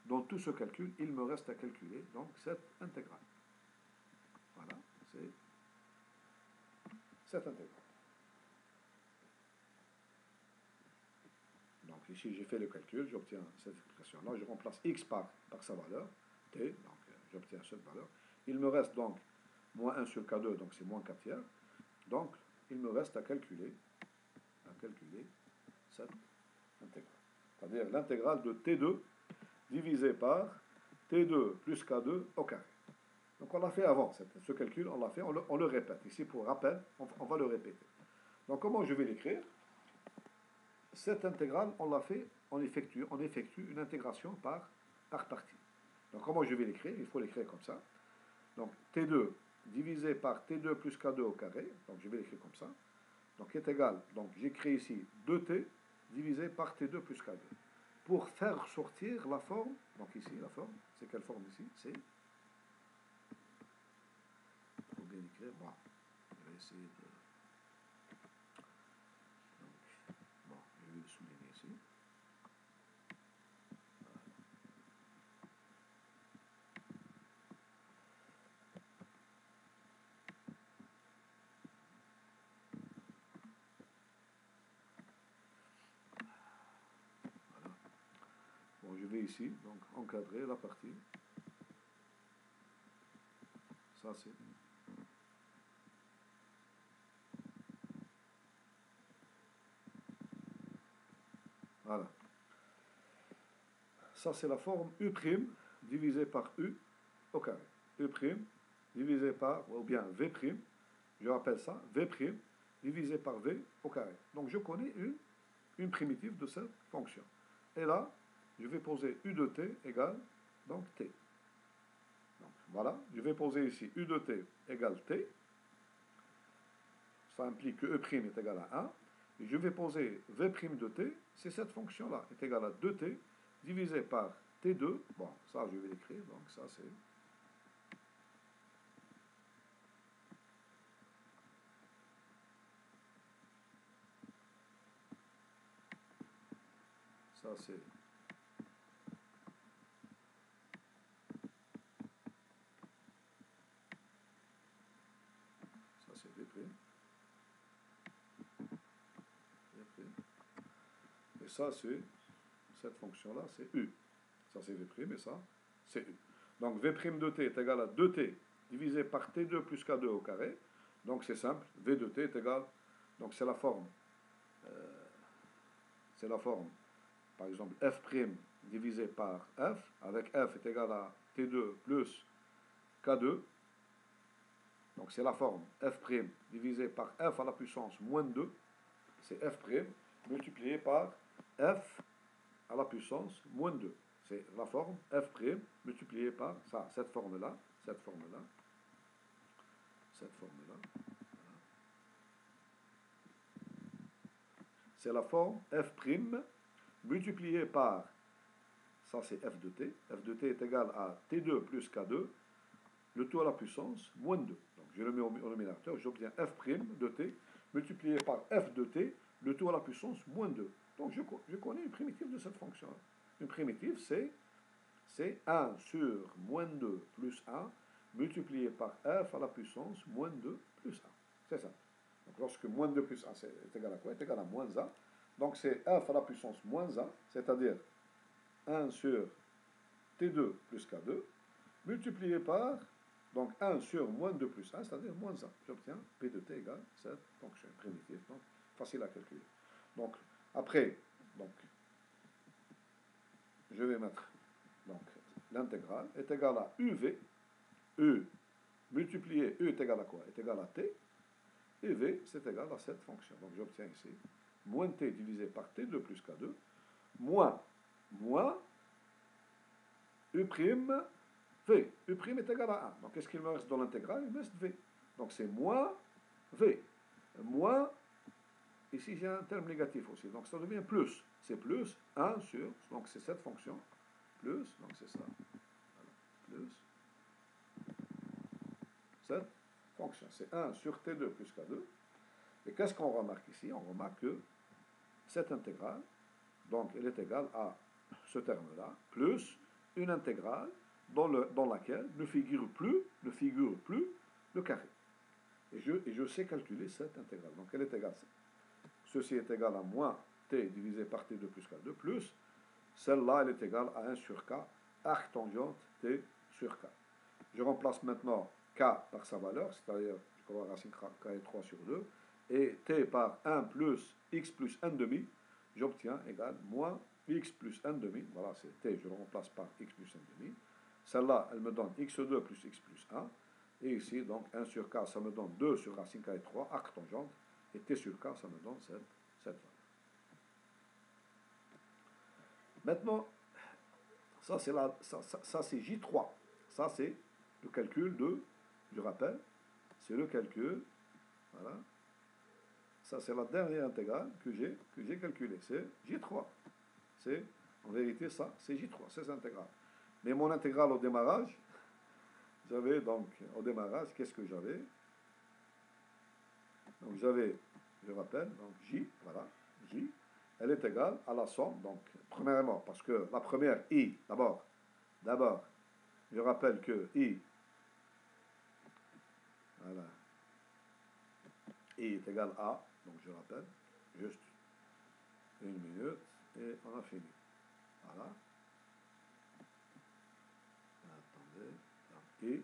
Dans tout ce calcul, il me reste à calculer donc cette intégrale. Voilà, c'est cette intégrale. Donc ici, j'ai fait le calcul, j'obtiens cette expression-là, je remplace x par sa valeur, t, donc j'obtiens cette valeur. Il me reste donc moins 1 sur K2, donc c'est moins 4 tiers. Donc, il me reste à calculer cette intégrale. C'est-à-dire l'intégrale de T2 divisé par T2 plus K2 au carré. Donc on l'a fait avant, ce calcul, on l'a fait, on le répète. Ici, pour rappel, on va le répéter. Donc comment je vais l'écrire? Cette intégrale, on l'a fait, on effectue une intégration par partie. Donc comment je vais l'écrire? Il faut l'écrire comme ça. Donc T2 divisé par T2 plus K2 au carré, donc je vais l'écrire comme ça. Donc est égal, donc j'écris ici 2T divisé par T2 plus K2. Pour faire sortir la forme, donc ici la forme, c'est quelle forme ici? C'est, il faut bien écrire, bon, je vais essayer de, donc, bon, je vais le souligner ici. Bon, je vais ici, donc encadrer la partie. Ça c'est. Voilà. Ça c'est la forme U' divisé par U au carré. U' divisé par, ou bien V', je rappelle ça, V' divisé par V au carré. Donc je connais une primitive de cette fonction. Et là, je vais poser U de t égale donc t. Donc voilà, je vais poser ici U de t égale t. Ça implique que E' est égal à 1. Et je vais poser V' de t, c'est cette fonction-là, est égale à 2t divisé par t2. Bon, ça je vais l'écrire, donc ça c'est... Ça c'est... Ça c'est V'. Et ça c'est... Cette fonction-là c'est U. Ça c'est V' et ça c'est U. Donc V' de t est égal à 2t divisé par t2 plus k2 au carré. Donc c'est simple, V de t est égal... Donc c'est la forme... par exemple, f' divisé par f, avec f est égal à t2 plus k2. Donc c'est la forme f' divisé par f à la puissance moins 2, c'est f' multiplié par f à la puissance moins 2. C'est la forme f' multiplié par ça, cette forme-là. C'est la forme f' multiplié par, ça c'est f de t est égal à t2 plus k2, le tout à la puissance moins 2. Donc je le mets au numérateur, j'obtiens f' de t multiplié par f de t, le tout à la puissance moins 2. Donc je connais une primitive de cette fonction. Une primitive, c'est 1 sur moins 2 plus 1 multiplié par f à la puissance moins 2 plus 1. Très simple. Donc lorsque moins 2 plus 1 est égal à quoi? Est égal à moins 1. Donc c'est 1 fois la puissance moins 1, c'est-à-dire 1 sur T2 plus K2, multiplié par donc 1 sur moins 2 plus 1, c'est-à-dire moins 1. J'obtiens P de T égale 7, donc c'est primitif, donc facile à calculer. Donc après, donc, je vais mettre donc l'intégrale est égale à UV, U multiplié, U est égal à quoi? Est égal à T, et V c'est égal à cette fonction. Donc j'obtiens ici moins T divisé par T2 plus K2, moins U prime V. U prime est égal à 1. Donc qu'est-ce qu'il me reste dans l'intégrale? Il me reste V. Donc c'est moins V. Moins, ici j'ai un terme négatif aussi. Donc ça devient plus. C'est plus 1 sur, donc c'est cette fonction, plus, donc c'est ça. Voilà. Plus cette fonction. C'est 1 sur T2 plus K2. Et qu'est-ce qu'on remarque ici? On remarque que cette intégrale, donc elle est égale à ce terme-là, plus une intégrale dans laquelle ne figure plus le carré. Et je sais calculer cette intégrale. Donc elle est égale à ça. Ceci est égal à moins t divisé par t2 plus k2, plus celle-là, elle est égale à 1 sur k, arc tangente t sur k. Je remplace maintenant k par sa valeur, c'est-à-dire, je crois, racine k est 3 sur 2, et t par 1 plus x plus 1 demi, j'obtiens égal moins x plus 1 demi, voilà, c'est t, je le remplace par x plus 1 demi. Celle-là, elle me donne x2 plus x plus 1, et ici, donc 1 sur k, ça me donne 2 sur racine k est 3, arc tangente, et t sur k, ça me donne cette valeur. Maintenant, ça c'est J3. Ça c'est le calcul de, je rappelle, c'est le calcul, voilà. Ça c'est la dernière intégrale que j'ai calculée, c'est J3. C'est, en vérité, ça, c'est J3, c'est intégrale. Mais mon intégrale au démarrage, j'avais donc, au démarrage, qu'est-ce que j'avais? Donc j'avais, je rappelle, donc J, voilà, J, elle est égale à la somme, donc, premièrement, parce que la première, I, d'abord, je rappelle que I, voilà, I est égal à, donc je rappelle, juste une minute, et on a fini. Voilà. Attendez, donc I,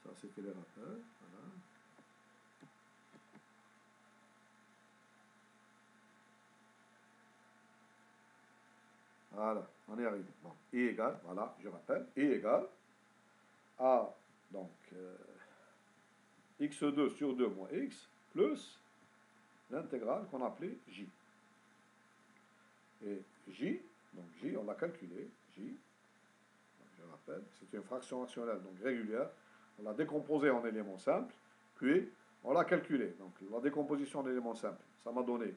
ça c'était les rappels, voilà. Voilà, on est arrivé. Bon, I égale, voilà, je rappelle, I égale à, donc, x2 sur 2 moins x, plus l'intégrale qu'on appelait j. Et j, donc j, on l'a calculé, j, je rappelle, c'est une fraction rationnelle, donc régulière, on l'a décomposée en éléments simples, puis on l'a calculé. Donc la décomposition en éléments simples, ça m'a donné,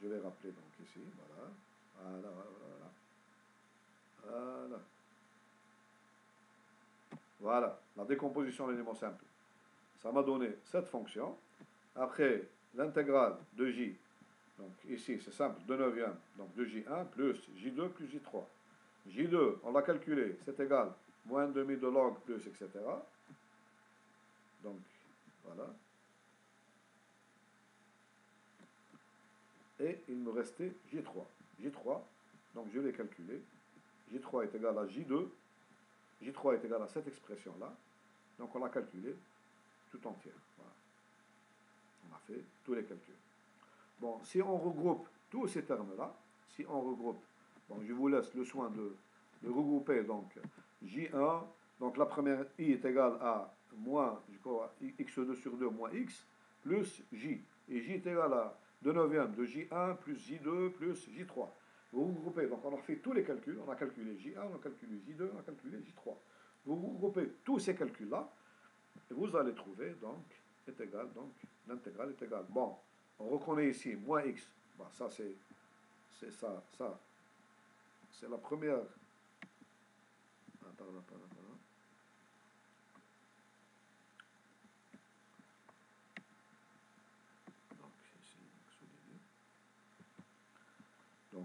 je vais rappeler donc ici, voilà, voilà, la décomposition en éléments simples, ça m'a donné cette fonction. Après, l'intégrale de j, donc ici c'est simple, 2 neuvièmes, donc de j1 plus j2 plus j3. j2, on l'a calculé, c'est égal, moins demi de log plus, etc. Donc, voilà. Et il me restait j3. j3, donc je l'ai calculé. j3 est égal à j2. j3 est égal à cette expression-là. Donc on l'a calculé tout entière. Voilà. On a fait tous les calculs. Bon, si on regroupe tous ces termes-là, si on regroupe, bon, je vous laisse le soin de regrouper donc J1, donc la première I est égale à moins, je crois, x2 sur 2 moins x, plus J. Et J est égal à 2 neuvièmes de J1 plus J2 plus J3. Vous regroupez, donc on a fait tous les calculs, on a calculé J1, on a calculé J2, on a calculé J3. Vous regroupez tous ces calculs-là, et vous allez trouver, donc, est égal, donc, l'intégrale est égale. Bon, on reconnaît ici moins x. Bon, ça, c'est ça. C'est la première. Pardon. Donc, ici, souligné.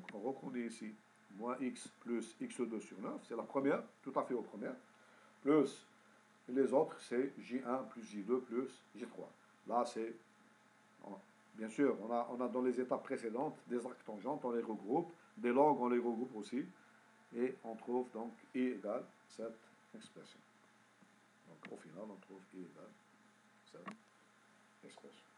Donc on reconnaît ici moins x plus x2 sur 9, c'est la première, tout à fait aux premières, plus les autres c'est j1 plus j2 plus j3. Là c'est, bien sûr, on a dans les étapes précédentes des arcs tangentes, on les regroupe, des logs on les regroupe aussi, et on trouve donc i égale cette expression. Donc au final on trouve i égale cette expression.